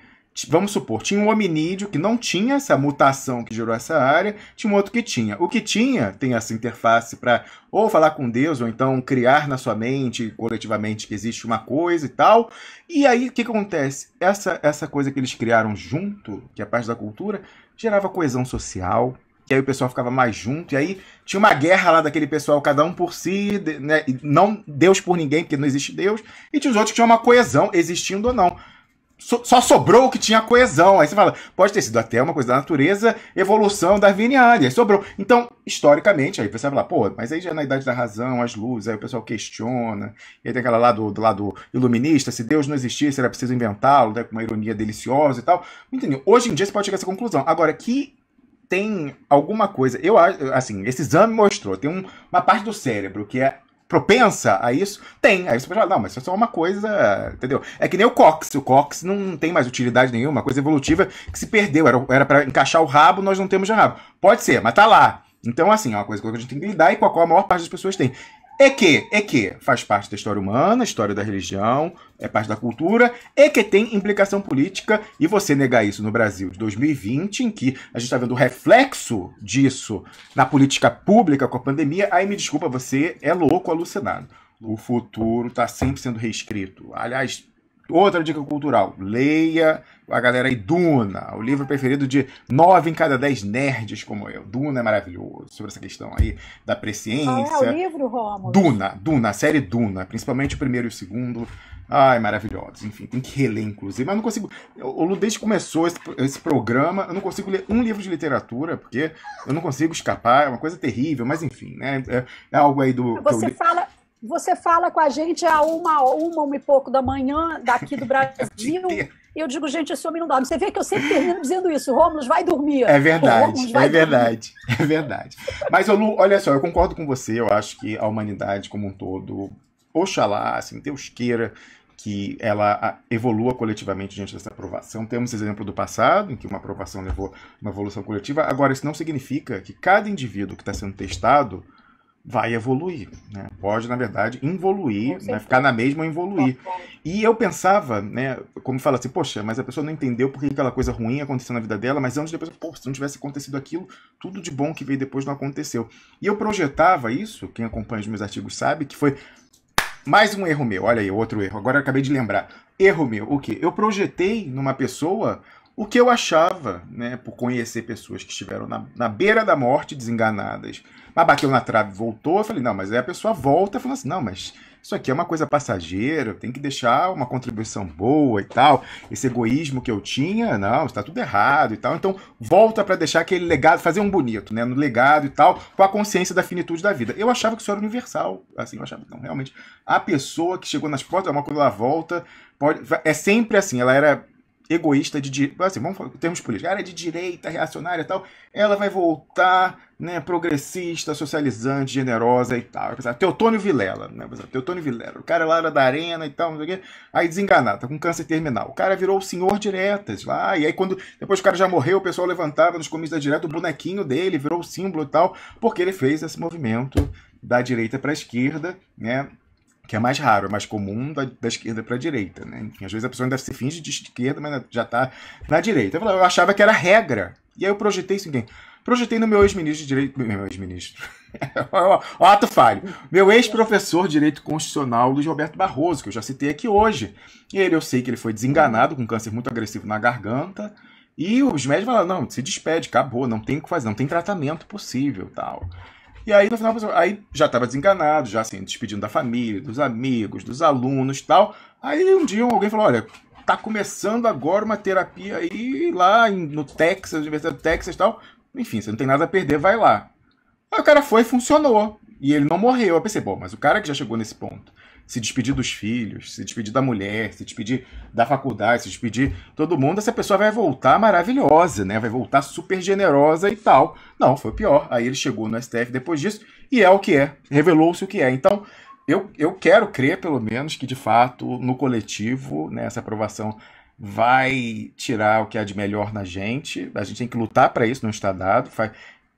B: vamos supor, tinha um hominídeo que não tinha essa mutação que gerou essa área, tinha um outro que tinha. O que tinha tem essa interface para ou falar com Deus, ou então criar na sua mente, coletivamente, que existe uma coisa e tal. E aí, o que acontece? Essa coisa que eles criaram junto, que é a parte da cultura, gerava coesão social, que aí o pessoal ficava mais junto, e aí tinha uma guerra lá daquele pessoal, cada um por si, né? Não Deus por ninguém, porque não existe Deus, e tinha os outros que tinham uma coesão, existindo ou não. Só sobrou o que tinha coesão. Aí você fala, pode ter sido até uma coisa da natureza, evolução darwiniana, aí sobrou. Então, historicamente, aí você vai falar, pô, mas aí já é na idade da razão, as luzes, aí o pessoal questiona, e aí tem aquela lá do lado iluminista, se Deus não existisse, era preciso inventá-lo, né, com uma ironia deliciosa e tal. Entendeu? Hoje em dia você pode chegar a essa conclusão. Agora, que tem alguma coisa, eu acho, assim, esse exame mostrou, tem uma parte do cérebro que é propensa a isso? Tem. Aí você pode falar, não, mas isso é só uma coisa, entendeu? É que nem o Cox. O Cox não tem mais utilidade nenhuma, uma coisa evolutiva que se perdeu. Era para encaixar o rabo, nós não temos já rabo. Pode ser, mas tá lá. Então, assim, é uma coisa que a gente tem que lidar e com a qual a maior parte das pessoas tem. Faz parte da história humana, história da religião, é parte da cultura, e que tem implicação política, e você negar isso no Brasil de 2020, em que a gente está vendo o reflexo disso na política pública com a pandemia, aí me desculpa, você é louco, alucinado. O futuro está sempre sendo reescrito. Aliás, outra dica cultural, leia a galera aí Duna, o livro preferido de 9 em cada 10 nerds como eu. Duna é maravilhoso, sobre essa questão aí da presciência.
A: Qual é o livro, Rômulo?
B: Duna, a série Duna, principalmente o primeiro e o segundo. Ai, maravilhosos. Enfim, tem que reler, inclusive. Mas eu não consigo... Desde que começou esse programa, eu não consigo ler um livro de literatura, porque eu não consigo escapar, é uma coisa terrível, mas enfim, né? É algo aí do...
A: Você fala com a gente a uma e pouco da manhã daqui do Brasil. E eu digo, gente, esse homem não dorme. Você vê que eu sempre termino dizendo isso. Rômulo, vai dormir.
B: É verdade, é verdade. Mas, Lu, olha só, eu concordo com você. Eu acho que a humanidade como um todo, oxalá, assim, Deus queira que ela evolua coletivamente diante dessa aprovação. Temos exemplo do passado, em que uma aprovação levou a uma evolução coletiva. Agora, isso não significa que cada indivíduo que está sendo testado vai evoluir, né? Pode, na verdade, involuir, né? Ficar na mesma ou evoluir. E eu pensava, né, como fala assim, poxa, mas a pessoa não entendeu por que aquela coisa ruim aconteceu na vida dela, mas anos depois, pô, se não tivesse acontecido aquilo, tudo de bom que veio depois não aconteceu. E eu projetava isso, quem acompanha os meus artigos sabe, que foi mais um erro meu. Olha aí, outro erro. Agora eu acabei de lembrar. Erro meu, o quê? Eu projetei numa pessoa o que eu achava, né, por conhecer pessoas que estiveram na beira da morte, desenganadas, mas bateu na trave e voltou. Eu falei, não, mas aí a pessoa volta falando assim, não, mas isso aqui é uma coisa passageira, tem que deixar uma contribuição boa e tal. Esse egoísmo que eu tinha, não, está tudo errado e tal. Então, volta para deixar aquele legado, fazer um bonito, né, no legado e tal, com a consciência da finitude da vida. Eu achava que isso era universal, assim, eu achava que não, realmente. A pessoa que chegou nas portas, quando ela volta, é sempre assim, ela era egoísta assim, vamos falar em termos políticos, ela é de direita, reacionária e tal, ela vai voltar, né, progressista, socializante, generosa e tal. Teotônio Vilela, né? Teotônio Vilela, o cara lá era da Arena e tal, não sei o quê, aí desenganado, tá com câncer terminal. O cara virou o senhor diretas lá, e aí depois o cara já morreu, o pessoal levantava nos comícios da direta o bonequinho dele, virou o símbolo e tal, porque ele fez esse movimento da direita para a esquerda, né? Que é mais raro, é mais comum da esquerda para a direita, né? Enfim, às vezes a pessoa ainda se finge de esquerda, mas já está na direita. Eu achava que era regra E aí eu projetei isso em quem? Projetei no meu ex-ministro de Direito... Meu ex-ministro... Ato falho. Meu ex-professor de Direito Constitucional, Luiz Roberto Barroso, que eu já citei aqui hoje. E eu sei que ele foi desenganado com câncer muito agressivo na garganta. E os médicos falaram, não, se despede, acabou, não tem o que fazer, não tem tratamento possível, tal. E aí, no final, aí já estava desenganado, já assim, despedindo da família, dos amigos, dos alunos, tal. Aí um dia alguém falou, olha, tá começando agora uma terapia aí lá no Texas, Universidade do Texas e tal. Enfim, você não tem nada a perder, vai lá. Aí o cara foi e funcionou. E ele não morreu. Eu pensei, bom, mas o cara que já chegou nesse ponto, se despedir dos filhos, se despedir da mulher, se despedir da faculdade, se despedir de todo mundo, essa pessoa vai voltar maravilhosa, né? Vai voltar super generosa e tal. Não, foi o pior. Aí ele chegou no STF depois disso e é o que é. Revelou-se o que é. Então, eu quero crer, pelo menos, que de fato, no coletivo, né, essa aprovação vai tirar o que há de melhor na gente. A gente tem que lutar para isso, não está dado.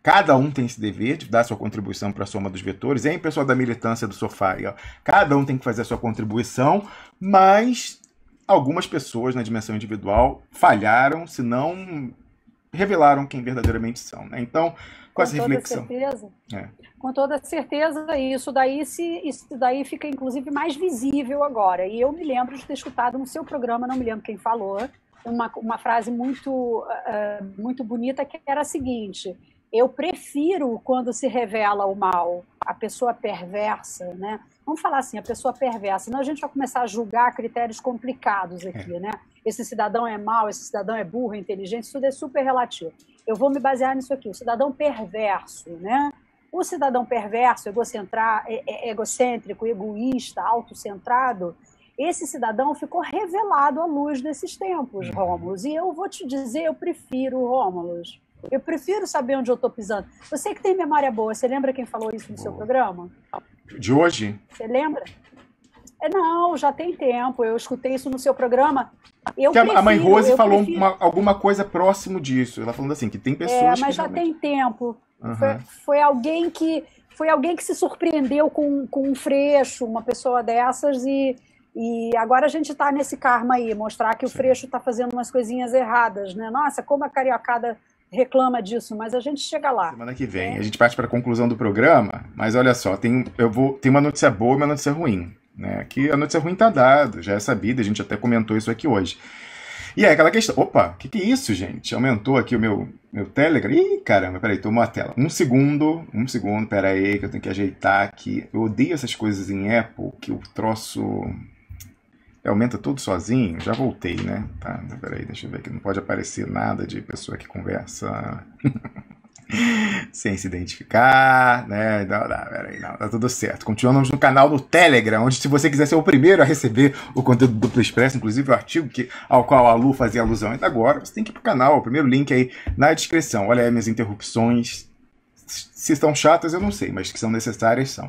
B: Cada um tem esse dever de dar sua contribuição para a soma dos vetores. Hein, pessoal da militância do sofá aí, ó. Cada um tem que fazer a sua contribuição, mas algumas pessoas na dimensão individual falharam, se não revelaram quem verdadeiramente são, né? Então, com essa reflexão.
A: Com toda certeza, isso daí fica inclusive mais visível agora. E eu me lembro de ter escutado no seu programa, não me lembro quem falou, uma frase muito bonita, que era a seguinte: eu prefiro quando se revela o mal, a pessoa perversa, né? Vamos falar assim, a pessoa perversa, senão a gente vai começar a julgar critérios complicados aqui, né? Esse cidadão é mau, esse cidadão é burro, é inteligente, isso tudo é super relativo. Eu vou me basear nisso aqui, o cidadão perverso, né? O cidadão perverso, egocêntrico, egoísta, autocentrado, esse cidadão ficou revelado à luz desses tempos, Rômulos. E eu vou te dizer, eu prefiro, Rômulos. Eu prefiro saber onde eu estou pisando. Você que tem memória boa, você lembra quem falou isso no seu programa?
B: De hoje?
A: Você lembra? Não, já tem tempo. Eu escutei isso no seu programa.
B: A mãe Rose falou alguma coisa próximo disso. Ela falando assim, que tem pessoas
A: mas
B: que
A: já tem tempo. Foi alguém que se surpreendeu com um Freixo, uma pessoa dessas, e agora a gente está nesse karma aí, mostrar que o Freixo está fazendo umas coisinhas erradas, né? Nossa, como a cariocada reclama disso, mas a gente chega lá.
B: Semana que vem a gente parte para a conclusão do programa, mas olha só, tem uma notícia boa e uma notícia ruim, né? Que a notícia ruim tá dada, já é sabida, a gente até comentou isso aqui hoje. E é aquela questão, opa, que é isso, gente? Aumentou aqui o meu Telegram. Ih, caramba, peraí, tomou a tela. Um segundo, peraí, que eu tenho que ajeitar aqui. Eu odeio essas coisas em Apple, que o troço aumenta tudo sozinho. Já voltei, né? Tá, peraí, deixa eu ver aqui. Não pode aparecer nada de pessoa que conversa sem se identificar, né? Peraí, não, tá tudo certo. Continuamos no canal do Telegram, onde, se você quiser ser o primeiro a receber o conteúdo do Duplo Expresso, inclusive o artigo ao qual a Lu fazia alusão ainda agora, você tem que ir pro canal, o primeiro link aí na descrição. Olha aí minhas interrupções. Se estão chatas, eu não sei, mas que são necessárias, são.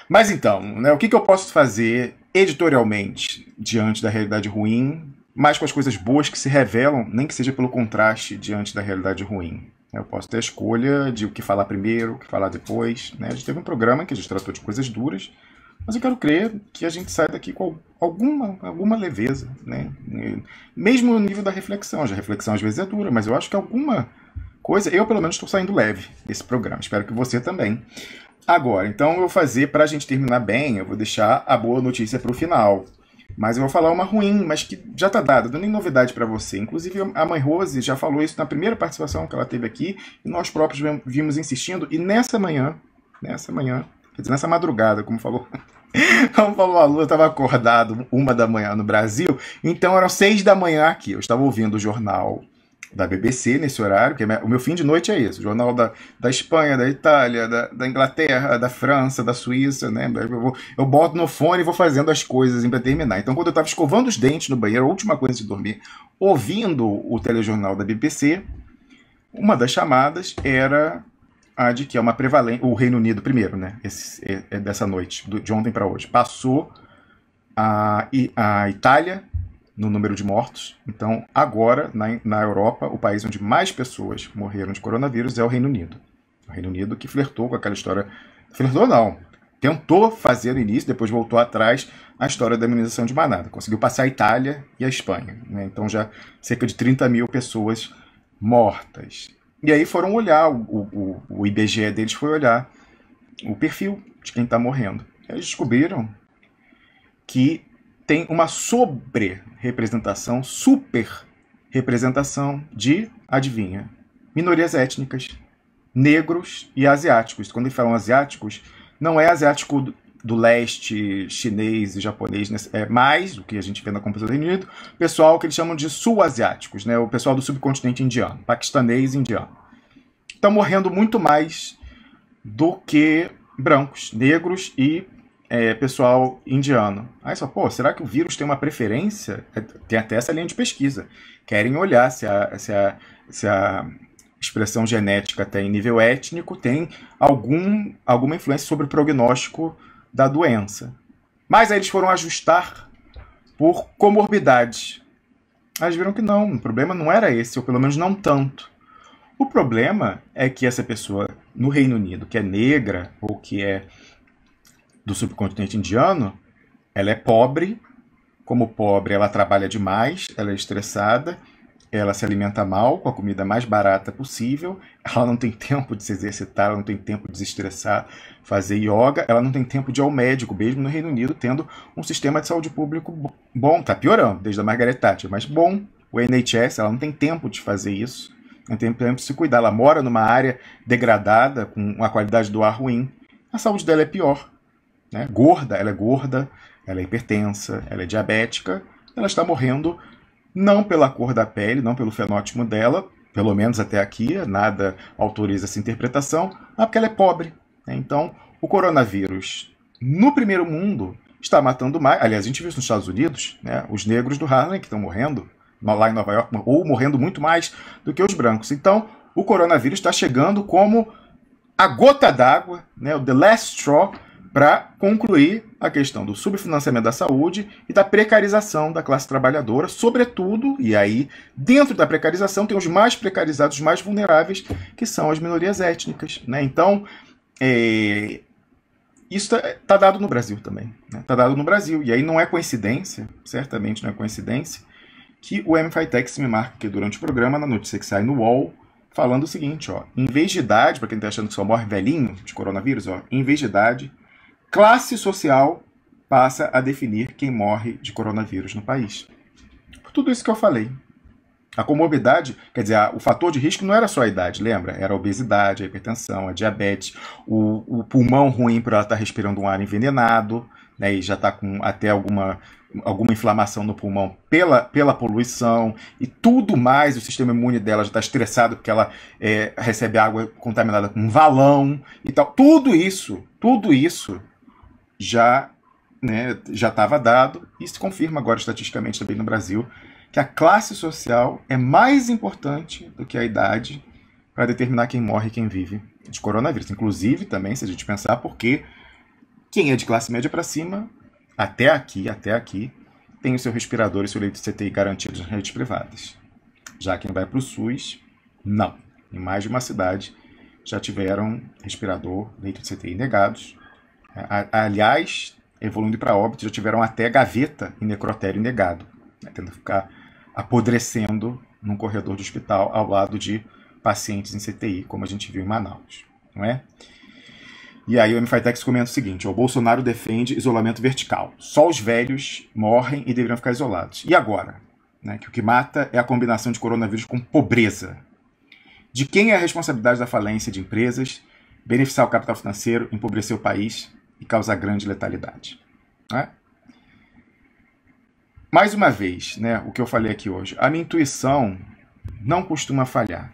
B: Mas então, né, o que eu posso fazer editorialmente diante da realidade ruim, mas com as coisas boas que se revelam, nem que seja pelo contraste diante da realidade ruim? Eu posso ter a escolha de o que falar primeiro, o que falar depois, né? A gente teve um programa que a gente tratou de coisas duras, mas eu quero crer que a gente sai daqui com alguma leveza, né? Mesmo no nível da reflexão. A reflexão às vezes é dura, mas eu acho que alguma coisa... Eu, pelo menos, estou saindo leve desse programa. Espero que você também. Agora, então eu vou fazer, para a gente terminar bem, eu vou deixar a boa notícia para o final. Mas eu vou falar uma ruim, mas que já está dada, não é nem novidade para você. Inclusive, a mãe Rose já falou isso na primeira participação que ela teve aqui, e nós próprios vimos insistindo, e nessa madrugada, como falou a Lu, eu estava acordado 1h no Brasil, então eram 6h aqui. Eu estava ouvindo o jornal da BBC nesse horário, que o meu fim de noite é esse, o jornal da Espanha, da Itália, da Inglaterra, da França, da Suíça, né? Eu boto no fone e vou fazendo as coisas para terminar. Então, quando eu estava escovando os dentes no banheiro, a última coisa antes de dormir, ouvindo o telejornal da BBC, uma das chamadas era a de que é uma prevalência, o Reino Unido primeiro, né? Dessa noite, de ontem para hoje, passou a Itália no número de mortos. Então, agora, na Europa, o país onde mais pessoas morreram de coronavírus é o Reino Unido. O Reino Unido que flertou com aquela história... Flertou não. Tentou fazer no início, depois voltou atrás, a história da imunização de manada. Conseguiu passar a Itália e a Espanha, né? Então, já cerca de 30 mil pessoas mortas. E aí foram olhar, o IBGE deles foi olhar o perfil de quem está morrendo. Eles descobriram que tem uma sobre-representação, super-representação de, adivinha, minorias étnicas, negros e asiáticos. Quando eles falam asiáticos, não é asiático do leste, chinês e japonês, é mais do que a gente vê na composição do Reino Unido, pessoal que eles chamam de sul-asiáticos, né? O pessoal do subcontinente indiano, paquistanês e indiano. Estão morrendo muito mais do que brancos, negros e pessoal indiano. Aí só, pô, será que o vírus tem uma preferência? Tem até essa linha de pesquisa. Querem olhar se a expressão genética até em nível étnico tem alguma influência sobre o prognóstico da doença. Mas aí eles foram ajustar por comorbidades. Aí eles viram que não, o problema não era esse, ou pelo menos não tanto. O problema é que essa pessoa no Reino Unido, que é negra ou que é do subcontinente indiano, ela é pobre. Como pobre, ela trabalha demais, ela é estressada, ela se alimenta mal, com a comida mais barata possível, ela não tem tempo de se exercitar, ela não tem tempo de se estressar, fazer yoga, ela não tem tempo de ir ao médico, mesmo no Reino Unido, tendo um sistema de saúde público bom. Está piorando, desde a Margaret Thatcher, mas bom. O NHS, ela não tem tempo de fazer isso, não tem tempo de se cuidar. Ela mora numa área degradada, com uma qualidade do ar ruim. A saúde dela é pior. Né? Gorda, ela é hipertensa, ela é diabética, ela está morrendo não pela cor da pele, não pelo fenótipo dela, pelo menos até aqui, nada autoriza essa interpretação, mas porque ela é pobre. Né? Então, o coronavírus, no primeiro mundo, está matando mais. Aliás, a gente viu isso nos Estados Unidos, né? Os negros do Harlem que estão morrendo, lá em Nova York, ou morrendo muito mais do que os brancos. Então, o coronavírus está chegando como a gota d'água, né? O the last straw, para concluir a questão do subfinanciamento da saúde e da precarização da classe trabalhadora, sobretudo, e aí, dentro da precarização, tem os mais precarizados, os mais vulneráveis, que são as minorias étnicas. Né? Então, isso está dado no Brasil também. Está dado no Brasil. E aí não é coincidência, certamente não é coincidência, que o MFITEX me marca aqui durante o programa, na notícia que sai no UOL, falando o seguinte, ó, em vez de idade, para quem está achando que só morre velhinho de coronavírus, ó, em vez de idade, classe social passa a definir quem morre de coronavírus no país. Por tudo isso que eu falei. A comorbidade, quer dizer, o fator de risco não era só a idade, lembra? Era a obesidade, a hipertensão, a diabetes, o pulmão ruim por ela estar respirando um ar envenenado, né, e já está com até alguma inflamação no pulmão pela poluição, e tudo mais, o sistema imune dela já está estressado porque ela recebe água contaminada com um valão e tal. Tudo isso já estava dado, e se confirma agora estatisticamente também no Brasil, que a classe social é mais importante do que a idade para determinar quem morre e quem vive de coronavírus. Inclusive, também, se a gente pensar, porque quem é de classe média para cima, até aqui, tem o seu respirador e seu leito de CTI garantidos nas redes privadas. Já quem vai para o SUS, não. Em mais de uma cidade já tiveram respirador, leito de CTI negados. Aliás, evoluindo para óbito, já tiveram até gaveta em necrotério negado, né, tendo que ficar apodrecendo num corredor de hospital ao lado de pacientes em CTI, como a gente viu em Manaus, não é? E aí o MFITEX comenta o seguinte, o Bolsonaro defende isolamento vertical. Só os velhos morrem e deveriam ficar isolados. E agora? Né, que o que mata é a combinação de coronavírus com pobreza. De quem é a responsabilidade da falência de empresas, beneficiar o capital financeiro, empobrecer o país e causar grande letalidade? Né? Mais uma vez, né, o que eu falei aqui hoje, a minha intuição não costuma falhar.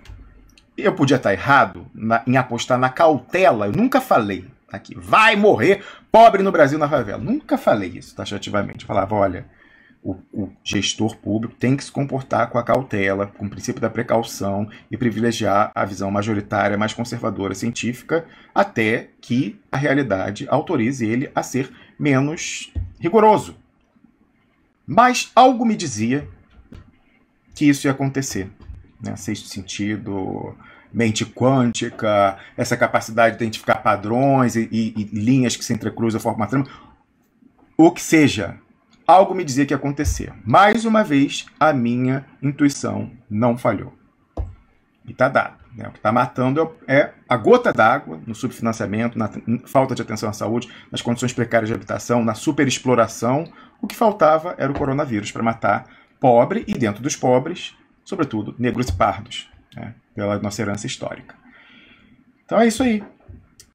B: Eu podia estar errado em apostar na cautela, eu nunca falei aqui, vai morrer pobre no Brasil na favela. Nunca falei isso taxativamente. Eu falava, olha, o gestor público tem que se comportar com a cautela, com o princípio da precaução e privilegiar a visão majoritária, mais conservadora, científica, até que a realidade autorize ele a ser menos rigoroso. Mas algo me dizia que isso ia acontecer. Né? Sexto sentido, mente quântica, essa capacidade de identificar padrões e linhas que se entrecruzam, formam uma trama. O que seja, algo me dizia que ia acontecer. Mais uma vez, a minha intuição não falhou. E está dado. Né? O que está matando é a gota d'água no subfinanciamento, na falta de atenção à saúde, nas condições precárias de habitação, na superexploração. O que faltava era o coronavírus para matar pobre e, dentro dos pobres, sobretudo, negros e pardos, né? Pela nossa herança histórica. Então é isso aí.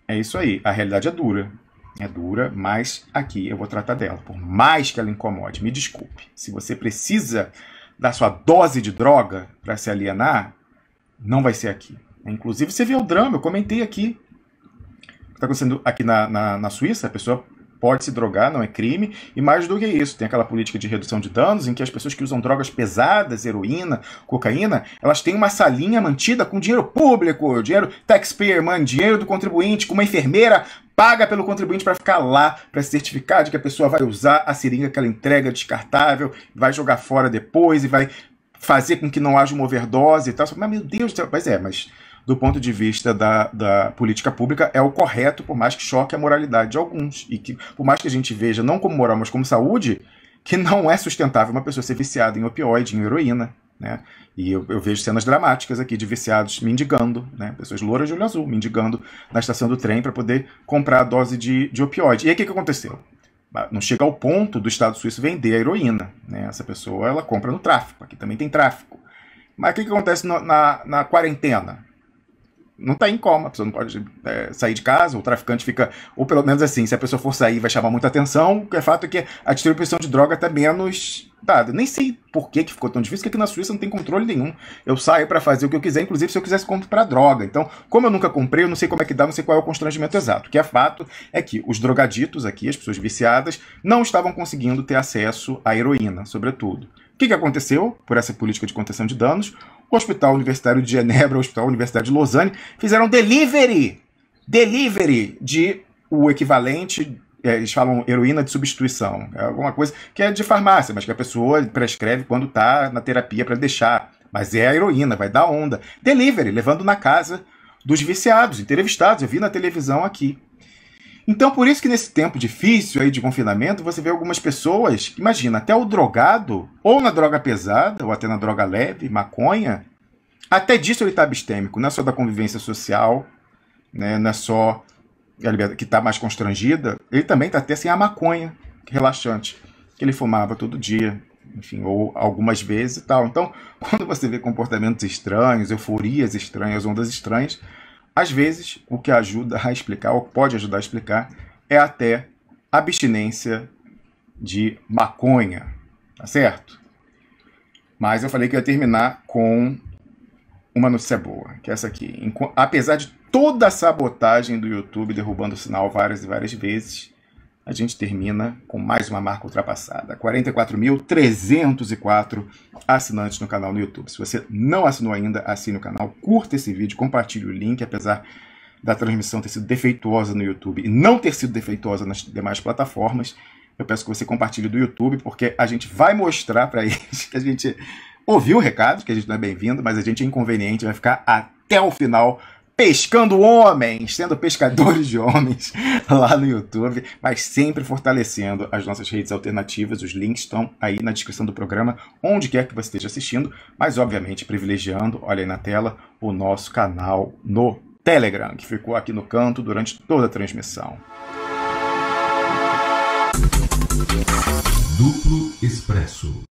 B: É isso aí. A realidade é dura. É dura, mas aqui eu vou tratar dela. Por mais que ela incomode, me desculpe. Se você precisa da sua dose de droga para se alienar, não vai ser aqui. Inclusive, você vê o drama, eu comentei aqui. O que está acontecendo aqui na Suíça, a pessoa pode se drogar, não é crime, e mais do que isso, tem aquela política de redução de danos, em que as pessoas que usam drogas pesadas, heroína, cocaína, elas têm uma salinha mantida com dinheiro público, dinheiro taxpayer money, dinheiro do contribuinte, com uma enfermeira paga pelo contribuinte para ficar lá, para se certificar de que a pessoa vai usar a seringa que ela entrega descartável, vai jogar fora depois e vai fazer com que não haja uma overdose e tal. Mas, meu Deus do céu, mas do ponto de vista da política pública, é o correto, por mais que choque a moralidade de alguns. E que, por mais que a gente veja, não como moral, mas como saúde, que não é sustentável uma pessoa ser viciada em opioide, em heroína. Né? E eu vejo cenas dramáticas aqui de viciados mendigando, né? Pessoas louras de olho azul, mendigando na estação do trem para poder comprar a dose de opioide. E aí o que aconteceu? Não chega ao ponto do Estado suíço vender a heroína. Né? Essa pessoa ela compra no tráfico, aqui também tem tráfico. Mas o que acontece na quarentena? Não está em coma, a pessoa não pode sair de casa, o traficante fica, ou pelo menos assim, se a pessoa for sair vai chamar muita atenção, o que é fato é que a distribuição de droga está menos dada. Nem sei por que ficou tão difícil, porque aqui na Suíça não tem controle nenhum. Eu saio para fazer o que eu quiser, inclusive se eu quisesse comprar droga. Então, como eu nunca comprei, eu não sei como é que dá, não sei qual é o constrangimento exato. O que é fato é que os drogaditos aqui, as pessoas viciadas, não estavam conseguindo ter acesso à heroína, sobretudo. O que aconteceu por essa política de contenção de danos? O Hospital Universitário de Genebra, o Hospital Universitário de Lausanne, fizeram delivery de o equivalente, eles falam heroína de substituição, é alguma coisa que é de farmácia, mas que a pessoa prescreve quando está na terapia para deixar. Mas é a heroína, vai dar onda. Delivery, levando na casa dos viciados, entrevistados, eu vi na televisão aqui. Então, por isso que nesse tempo difícil aí de confinamento, você vê algumas pessoas, imagina, até o drogado, ou na droga pesada, ou até na droga leve, maconha, até disso ele está abstêmico, não é só da convivência social, né, não é só a liberdade que está mais constrangida, ele também está até sem a maconha, relaxante, que ele fumava todo dia, enfim, ou algumas vezes e tal. Então, quando você vê comportamentos estranhos, euforias estranhas, ondas estranhas, às vezes, o que ajuda a explicar, ou pode ajudar a explicar, é até abstinência de maconha, tá certo? Mas eu falei que eu ia terminar com uma notícia boa, que é essa aqui. Apesar de toda a sabotagem do YouTube derrubando o sinal várias e várias vezes, a gente termina com mais uma marca ultrapassada. 44.304 assinantes no canal no YouTube. Se você não assinou ainda, assine o canal, curta esse vídeo, compartilhe o link, apesar da transmissão ter sido defeituosa no YouTube e não ter sido defeituosa nas demais plataformas, eu peço que você compartilhe do YouTube, porque a gente vai mostrar para eles que a gente ouviu o recado, que a gente não é bem-vindo, mas a gente é inconveniente, vai ficar até o final pescando homens, sendo pescadores de homens lá no YouTube, mas sempre fortalecendo as nossas redes alternativas. Os links estão aí na descrição do programa, onde quer que você esteja assistindo, mas obviamente privilegiando, olha aí na tela, o nosso canal no Telegram, que ficou aqui no canto durante toda a transmissão.
C: Duplo Expresso.